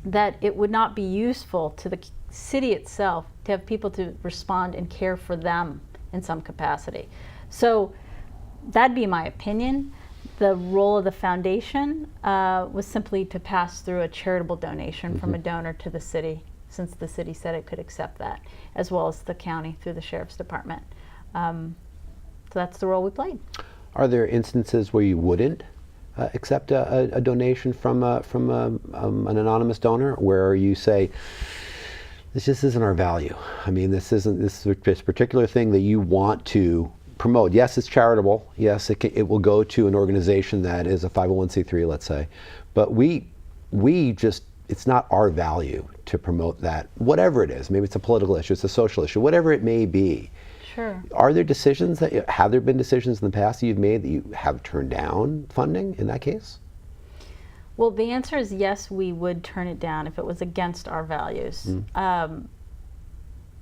that it would not be useful to the city itself to have people to respond and care for them in some capacity. So that'd be my opinion. The role of the foundation was simply to pass through a charitable donation from a donor to the city, since the city said it could accept that, as well as the county through the sheriff's department. So that's the role we played. Are there instances where you wouldn't accept a donation from an anonymous donor, where you say, this just isn't our value? I mean, this particular thing that you want to promote. Yes, it's charitable. Yes, it will go to an organization that is a 501c3, let's say. But we just, it's not our value to promote that, whatever it is. Maybe it's a political issue, it's a social issue, whatever it may be. Sure. Are there decisions have there been decisions in the past that you've made that you have turned down funding in that case? Well, the answer is yes, we would turn it down if it was against our values.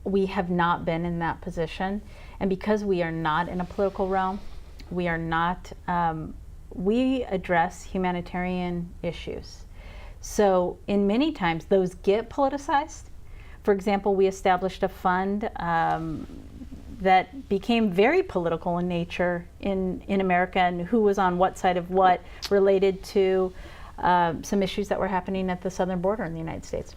We have not been in that position. And because we are not in a political realm, we are not, we address humanitarian issues. So in many times those get politicized. For example, we established a fund that became very political in nature in America, and who was on what side of what related to some issues that were happening at the southern border in the United States.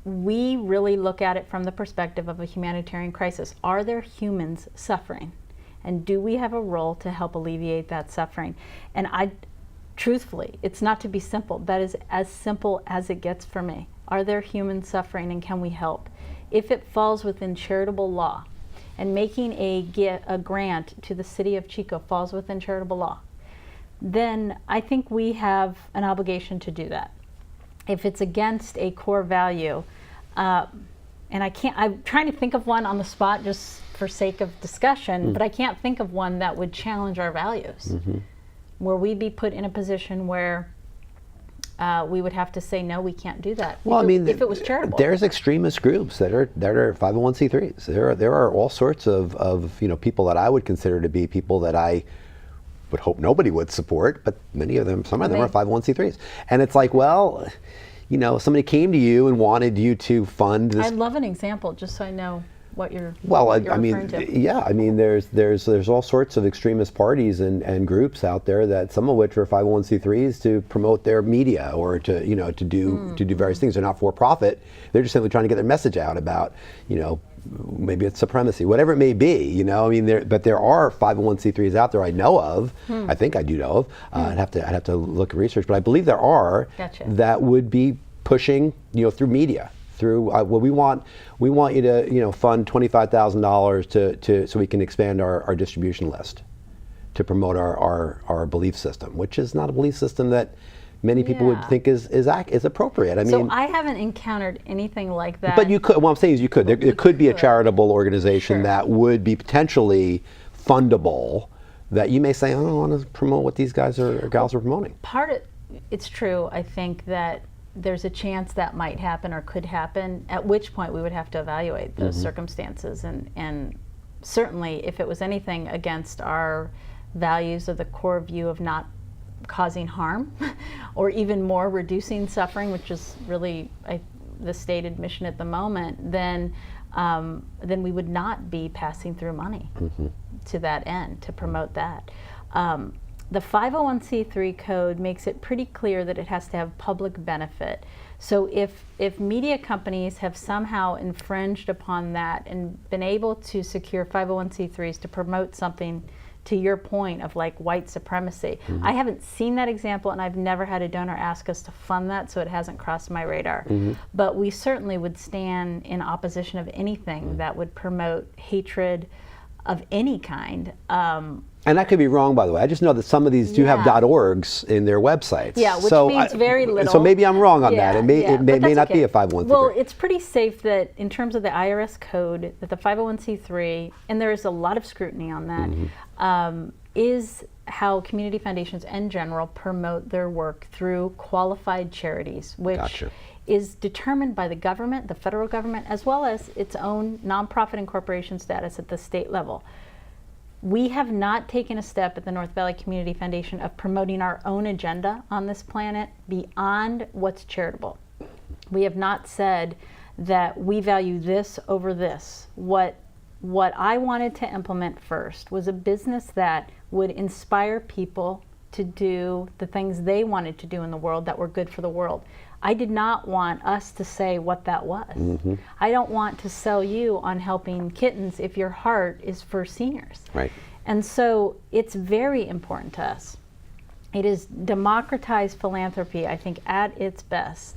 We really look at it from the perspective of a humanitarian crisis. Are there humans suffering? And do we have a role to help alleviate that suffering? And truthfully, it's not to be simple. That is as simple as it gets for me. Are there humans suffering, and can we help? If it falls within charitable law, and making a grant to the city of Chico falls within charitable law, then I think we have an obligation to do that. If it's against a core value, and I'm trying to think of one on the spot just for sake of discussion, but I can't think of one that would challenge our values, where we'd be put in a position where we would have to say, no, we can't do that. Well, if it was charitable. There's extremist groups that are 501c3s. There are all sorts of people that I would consider to be people that I would hope nobody would support, but some of them are 501c3s. And it's like, well, somebody came to you and wanted you to fund this. I'd love an example, just so I know what you're referring to. There's all sorts of extremist parties and groups out there that some of which are 501c3s to promote their media or to do various things. They're not for profit. They're just simply trying to get their message out about, maybe it's supremacy, whatever it may be, but there are 501c3s out there I know of. I think I do know of. I'd have to look at research, but I believe there are that would be pushing, through media. We want you to fund $25,000 so we can expand our distribution list to promote our belief system, which is not a belief system that many people would think is appropriate. So I haven't encountered anything like that. But you could. What I'm saying is you could. There could be a charitable organization that would be potentially fundable that you may say, I don't want to promote what these guys or gals are promoting. It's true. I think that there's a chance that might happen or could happen, at which point we would have to evaluate those circumstances. And certainly if it was anything against our values of the core view of not causing harm or even more reducing suffering, which is really the stated mission at the moment, then we would not be passing through money to that end, to promote that. The 501c3 code makes it pretty clear that it has to have public benefit. So if media companies have somehow infringed upon that and been able to secure 501c3s to promote something, to your point of like white supremacy, I haven't seen that example, and I've never had a donor ask us to fund that, so it hasn't crossed my radar. But we certainly would stand in opposition of anything that would promote hatred of any kind. And that could be wrong, by the way. I just know that some of these do have .orgs in their websites. Yeah, which means very little. So maybe I'm wrong on that. It may not be a 501c3. Well, it's pretty safe that in terms of the IRS code, that the 501c3, and there is a lot of scrutiny on that, is how community foundations in general promote their work through qualified charities, which is determined by the government, the federal government, as well as its own nonprofit incorporation status at the state level. We have not taken a step at the North Valley Community Foundation of promoting our own agenda on this planet beyond what's charitable. We have not said that we value this over this. What I wanted to implement first was a business that would inspire people to do the things they wanted to do in the world that were good for the world. I did not want us to say what that was. I don't want to sell you on helping kittens if your heart is for seniors. Right. And so it's very important to us. It is democratized philanthropy, I think, at its best.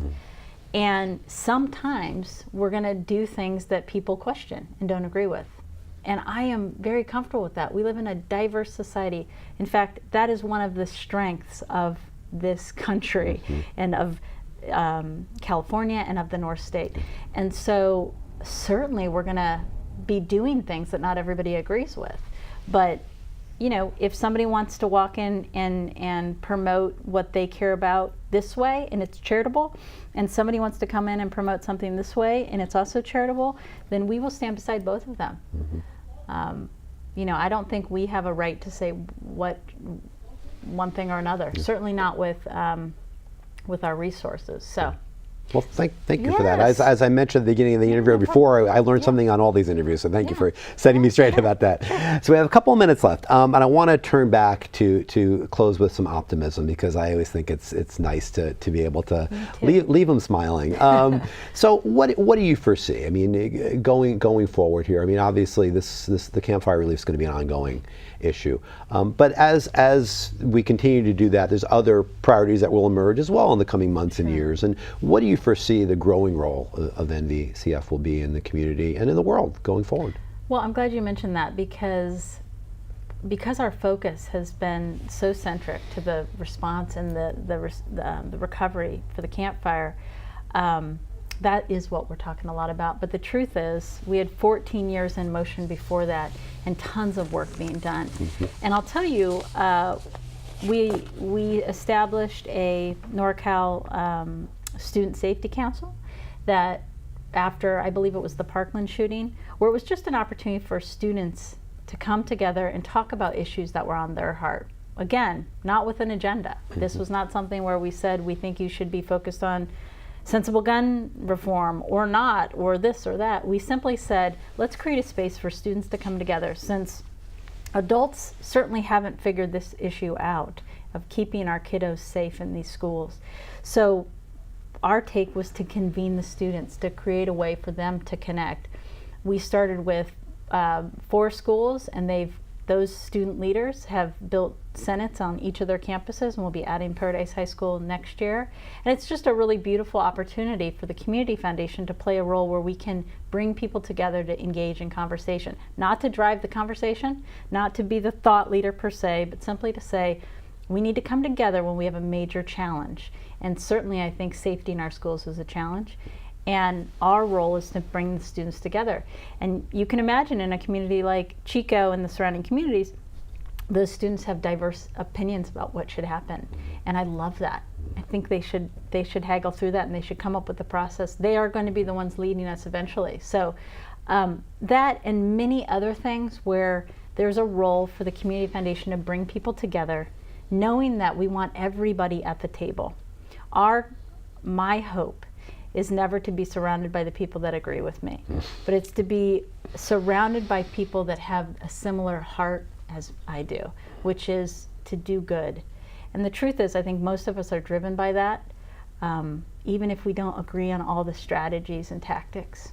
And sometimes we're going to do things that people question and don't agree with. And I am very comfortable with that. We live in a diverse society. In fact, that is one of the strengths of this country and of California and of the North State. And so certainly we're going to be doing things that not everybody agrees with. But if somebody wants to walk in and promote what they care about this way and it's charitable, and somebody wants to come in and promote something this way and it's also charitable, then we will stand beside both of them. I don't think we have a right to say what one thing or another. Certainly not with our resources. So. Well, thank you for that. As I mentioned at the beginning of the interview before, I learned something on all these interviews, so thank you for setting me straight about that. So we have a couple of minutes left, and I want to turn back to close with some optimism, because I always think it's nice to be able to leave them smiling. So what do you foresee? I mean, going forward here. I mean, obviously the campfire relief is going to be an ongoing issue, but as we continue to do that, there's other priorities that will emerge as well in the coming months and years. And what do you foresee the growing role of NVCF will be in the community and in the world going forward? Well, I'm glad you mentioned that, because because our focus has been so centric to the response and the recovery for the campfire, that is what we're talking a lot about. But the truth is, we had 14 years in motion before that, and tons of work being done. And I'll tell you, we established a NorCal Student Safety Council that, after, I believe it was the Parkland shooting, where it was just an opportunity for students to come together and talk about issues that were on their heart. Again, not with an agenda. This was not something where we said we think you should be focused on sensible gun reform or not, or this or that. We simply said, let's create a space for students to come together, since adults certainly haven't figured this issue out of keeping our kiddos safe in these schools. So our take was to convene the students, to create a way for them to connect. We started with 4 schools, and those student leaders have built senates on each of their campuses, and we'll be adding Paradise High School next year. And it's just a really beautiful opportunity for the Community Foundation to play a role where we can bring people together to engage in conversation, not to drive the conversation, not to be the thought leader per se, but simply to say, we need to come together when we have a major challenge. And certainly I think safety in our schools is a challenge. And our role is to bring the students together. And you can imagine in a community like Chico and the surrounding communities, those students have diverse opinions about what should happen. And I love that. I think they should haggle through that, and they should come up with the process. They are going to be the ones leading us eventually. So that and many other things where there's a role for the Community Foundation to bring people together, knowing that we want everybody at the table. My hope is never to be surrounded by the people that agree with me, but it's to be surrounded by people that have a similar heart as I do, which is to do good. And the truth is, I think most of us are driven by that, even if we don't agree on all the strategies and tactics.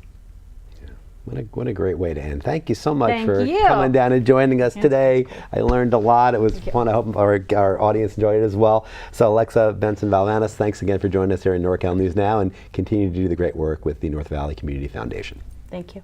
What a great way to end. Thank you so much for you. coming down and joining us today. Cool. I learned a lot. It was fun. I hope our audience enjoyed it as well. So Alexa, Benson Valavanis, thanks again for joining us here in NorCal News Now, and continue to do the great work with the North Valley Community Foundation. Thank you.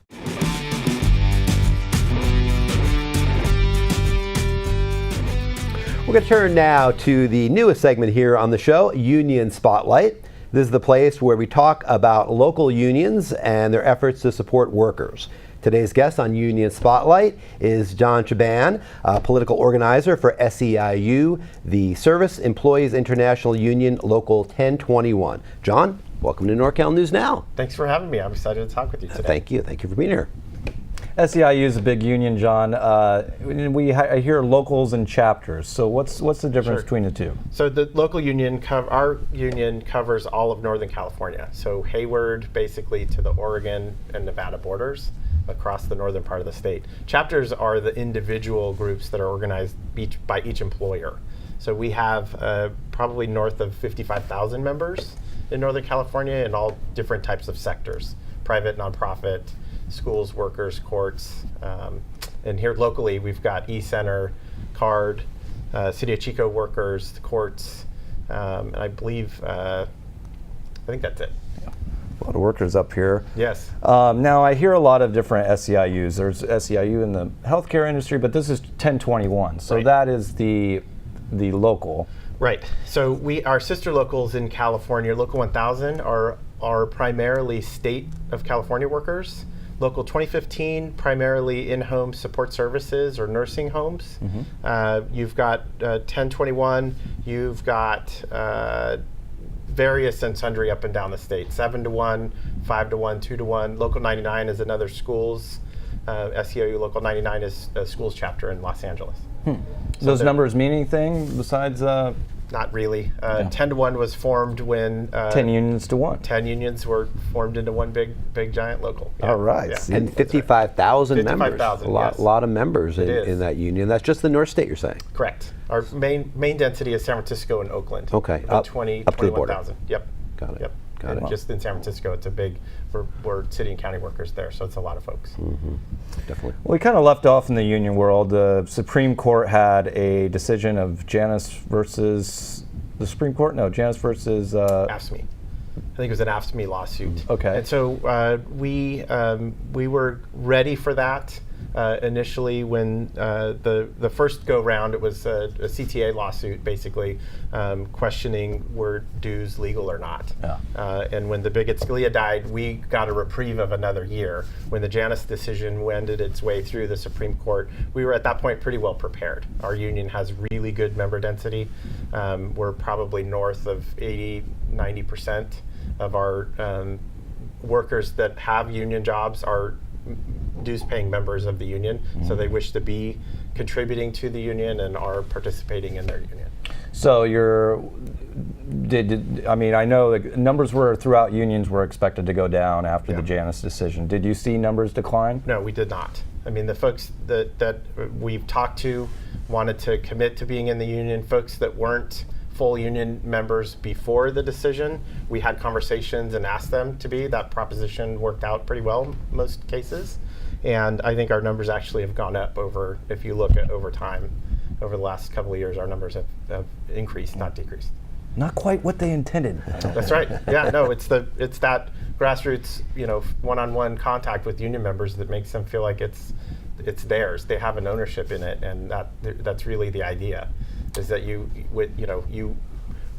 We're going to turn now to the newest segment here on the show, Union Spotlight. This is the place where we talk about local unions and their efforts to support workers. Today's guest on Union Spotlight is John Shaban, a political organizer for SEIU, the Service Employees International Union Local 1021. John, welcome to NorCal News Now. Thanks for having me. I'm excited to talk with you today. Thank you. Thank you for being here. SEIU is a big union, John. I hear locals and chapters. So what's the difference between the two? So the local union, our union covers all of Northern California. So Hayward, basically to the Oregon and Nevada borders, across the northern part of the state. Chapters are the individual groups that are organized by each employer. So we have probably north of 55,000 members in Northern California in all different types of sectors: private, nonprofit, schools, workers, courts, and here locally we've got E-Center, CARD, City of Chico workers, the courts, and I believe, I think that's it. A lot of workers up here. Yes. Now I hear a lot of different SEIUs. There's SEIU in the healthcare industry, but this is 1021. So that is the local. Right. So our sister locals in California, Local 1000, are primarily state of California workers. Local 2015, primarily in-home support services or nursing homes. Mm-hmm. You've got 1021, you've got various and sundry up and down the state. 7-to-1, 5-to-1, 2-to-1. Local 99 is another schools. SEIU Local 99 is a schools chapter in Los Angeles. So those numbers mean anything besides? Not really. 10-to-1 was formed when 10 unions to 1. 10 unions were formed into one big giant local. Yeah. All right. Yeah. And 55,000 members. 55,000, A lot of members in that union. That's just the North State, you're saying? Correct. Our main density is San Francisco and Oakland. Okay. About up to the border. 21,000. Yep. Got it. Yep. Got it. Just in San Francisco, it's a big, we're city and county workers there, so it's a lot of folks. Mm-hmm. Definitely. Well, we kind of left off in the union world. The Supreme Court had a decision of Janus versus the Supreme Court? No, Janus versus... AFSCME. I think it was an AFSCME lawsuit. Okay. And so we were ready for that. initially when the first go round, it was a CTA lawsuit basically questioning were dues legal or not. Yeah. And when the Bigot Scalia died, we got a reprieve of another year. When the Janus decision wended its way through the Supreme Court, we were at that point pretty well prepared. Our union has really good member density. We're probably north of 80-90% of our workers that have union jobs are dues-paying members of the union, so they wish to be contributing to the union and are participating in their union. So I know the numbers were throughout unions were expected to go down after the Janus decision. Did you see numbers decline? No, we did not. I mean, the folks that we've talked to wanted to commit to being in the union. Folks that weren't full union members before the decision, we had conversations and asked them to be. That proposition worked out pretty well in most cases. And I think our numbers actually have gone up if you look at over time, over the last couple of years, our numbers have increased, not decreased. Not quite what they intended. That's right. Yeah, no, it's that grassroots, one-on-one contact with union members that makes them feel like it's theirs. They have an ownership in it, and that's really the idea, is that you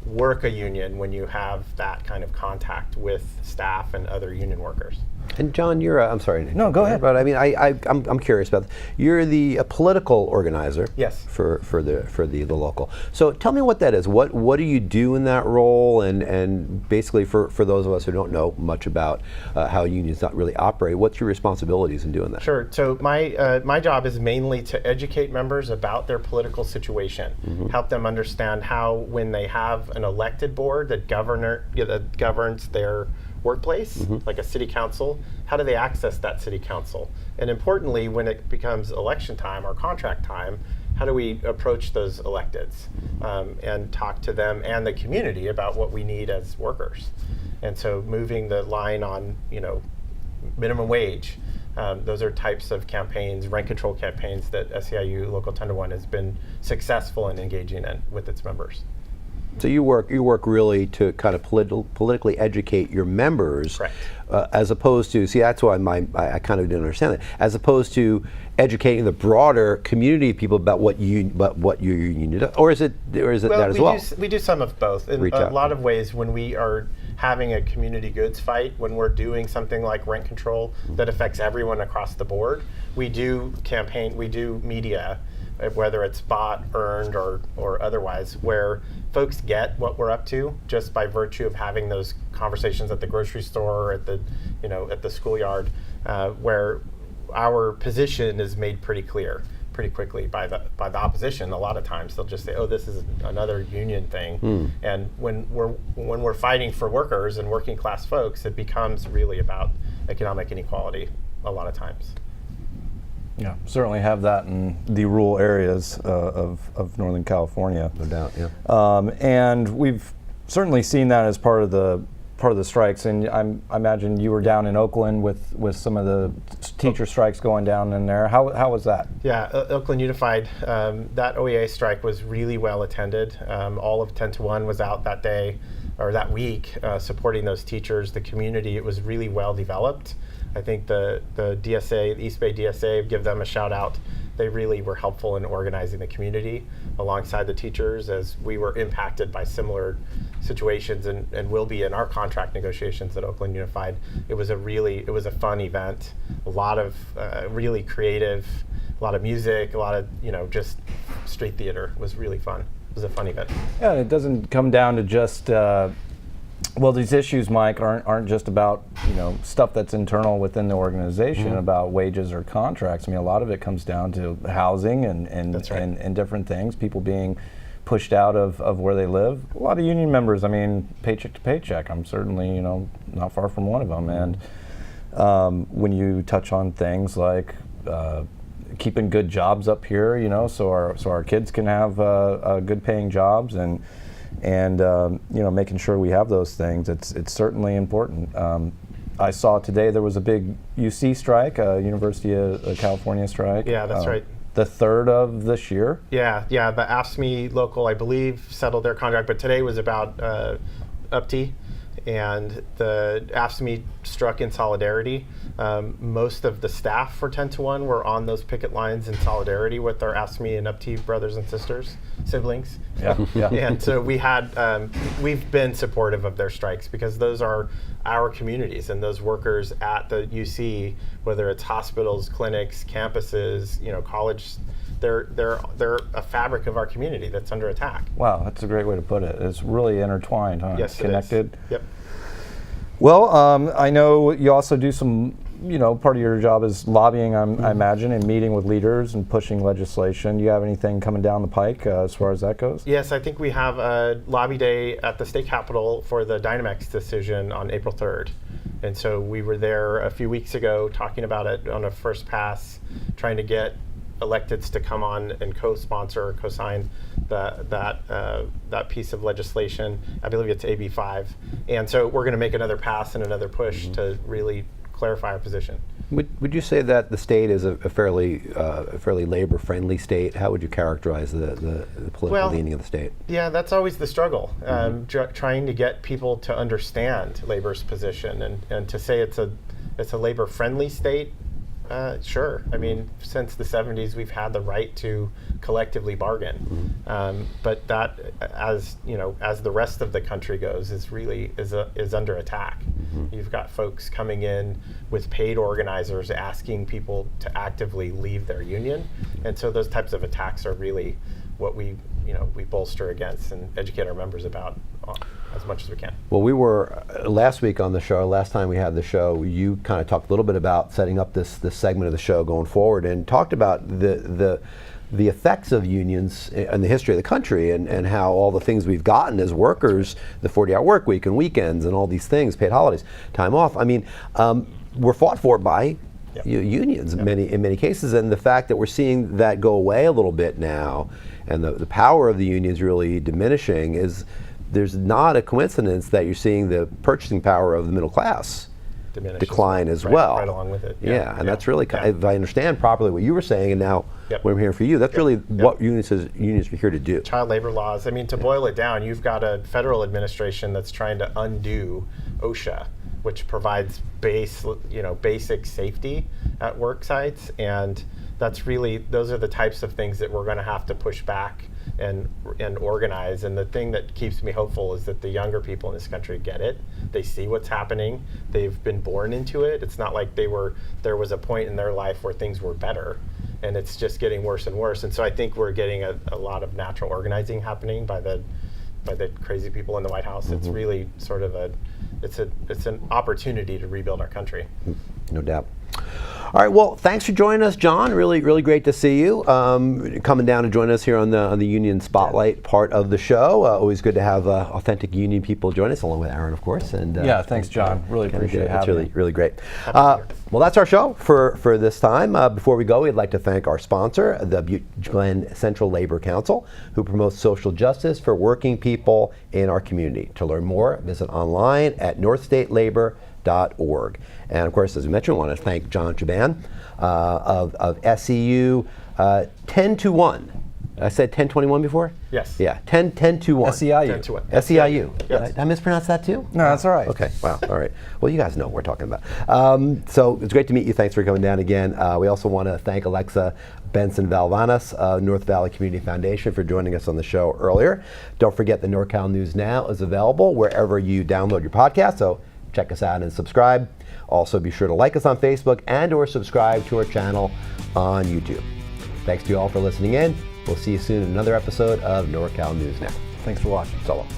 work a union when you have that kind of contact with staff and other union workers. And John, you're I'm sorry. No, go ahead. But I mean, I'm curious about you're the political organizer. Yes. For the local. So tell me what that is. What do you do in that role? And basically for those of us who don't know much about how unions not really operate, what's your responsibilities in doing that? Sure. So my job is mainly to educate members about their political situation, help them understand how when they have an elected board that governs their workplace, like a city council, how do they access that city council? And importantly, when it becomes election time or contract time, how do we approach those electeds and talk to them and the community about what we need as workers? And so moving the line on, minimum wage, those are types of campaigns, rent control campaigns that SEIU Local 10-1 has been successful in engaging in with its members. So you work really to kind of politically educate your members, as opposed to that's why I kind of didn't understand it. As opposed to educating the broader community of people about what your union does, or is it that as well? We do some of both. In a lot of ways, when we are having a community goods fight, when we're doing something like rent control that affects everyone across the board, we do media, whether it's bought, earned, or otherwise, where folks get what we're up to just by virtue of having those conversations at the grocery store or at the schoolyard, where our position is made pretty clear pretty quickly by the opposition. A lot of times they'll just say, "Oh, this is another union thing," and when we're fighting for workers and working class folks, it becomes really about economic inequality a lot of times. Yeah, certainly have that in the rural areas of Northern California. No doubt, yeah. And we've certainly seen that as part of the strikes. And I imagine you were down in Oakland with some of the teacher strikes going down in there. How was that? Yeah, Oakland Unified, that OEA strike was really well attended. All of 10-1 was out that day or that week supporting those teachers. The community, it was really well developed. I think the DSA, the East Bay DSA, give them a shout out. They really were helpful in organizing the community alongside the teachers, as we were impacted by similar situations and will be in our contract negotiations at Oakland Unified. It was a fun event, a lot of really creative, a lot of music, a lot of just street theater. It was really fun. It was a fun event. Yeah, it doesn't come down to just these issues, Mike, aren't just about stuff that's internal within the organization about wages or contracts. I mean, a lot of it comes down to housing and different things. People being pushed out of where they live. A lot of union members, I mean, paycheck to paycheck. I'm certainly not far from one of them. And when you touch on things like keeping good jobs up here, so our kids can have good paying jobs and making sure we have those things, it's certainly important. I saw today there was a big UC strike, University of California strike. Yeah, that's right. The third of this year. Yeah. The SEIU Local, I believe, settled their contract, but today was about UPT, and the AFSCME struck in solidarity. Most of the staff for 10 to 1 were on those picket lines in solidarity with our AFSCME and UPTE brothers and sisters, siblings. Yeah. And so we've been supportive of their strikes because those are our communities, and those workers at the UC, whether it's hospitals, clinics, campuses, college, they're a fabric of our community that's under attack. Wow, that's a great way to put it. It's really intertwined, huh? Yes, Connected. It is. Yep. Well, I know you also do some, part of your job is lobbying, I imagine, and meeting with leaders and pushing legislation. Do you have anything coming down the pike as far as that goes? Yes, I think we have a lobby day at the state capitol for the Dynamex decision on April 3rd. And so we were there a few weeks ago talking about it on a first pass, trying to get electeds to come on and co-sponsor or co-sign that piece of legislation. I believe it's AB 5. And so we're going to make another pass and another push to really clarify our position. Would you say that the state is a fairly labor-friendly state? How would you characterize the political leaning of the state? Yeah, that's always the struggle, trying to get people to understand labor's position and to say it's a labor-friendly state. Sure. I mean, since the 70s, we've had the right to collectively bargain, but that, as the rest of the country goes, is under attack. You've got folks coming in with paid organizers asking people to actively leave their union, and so those types of attacks are really what we bolster against and educate our members about as much as we can. Well, we were last week on the show. Last time we had the show, you kind of talked a little bit about setting up this segment of the show going forward, and talked about the effects of unions in the history of the country, and how all the things we've gotten as workers, the 40-hour work week and weekends and all these things, paid holidays, time off. I mean, we're fought for by unions in many cases, and the fact that we're seeing that go away a little bit now, and the power of the unions really diminishing, there's not a coincidence that you're seeing the purchasing power of the middle class decline as well. Right along with it. And that's really, if I understand properly what you were saying, and now what I'm hearing from you, that's really what unions are here to do. Child labor laws. I mean, to boil it down, you've got a federal administration that's trying to undo OSHA, which provides basic safety at work sites, and those are the types of things that we're going to have to push back and organize. And the thing that keeps me hopeful is that the younger people in this country get it. They see what's happening. They've been born into it. It's not like there was a point in their life where things were better, and it's just getting worse and worse. And so I think we're getting a lot of natural organizing happening by the crazy people in the White House. It's really sort of it's an opportunity to rebuild our country. No doubt. All right, well, thanks for joining us, John. Really, really great to see you. Coming down to join us here on the Union Spotlight part of the show. Always good to have authentic union people join us, along with Aaron, of course. And thanks, John. Really appreciate having you. It's really great. Well, that's our show for this time. Before we go, we'd like to thank our sponsor, the Butte Glen Central Labor Council, who promotes social justice for working people in our community. To learn more, visit online at northstatelabor.org. And of course, as we mentioned, I want to thank John Shaban of SEIU 10 to 1. I said 1021 before? Yes. Yeah, 10 to 1. SEIU. 10 to 1. SEIU. Yes. Did I mispronounce that too? No, that's all right. Okay, wow, all right. Well, you guys know what we're talking about. So it's great to meet you. Thanks for coming down again. We also want to thank Alexa Benson Valavanis of North Valley Community Foundation for joining us on the show earlier. Don't forget the NorCal News Now is available wherever you download your podcast, so check us out and subscribe. Also, be sure to like us on Facebook and or subscribe to our channel on YouTube. Thanks to you all for listening in. We'll see you soon in another episode of NorCal News Now. Thanks for watching. So long.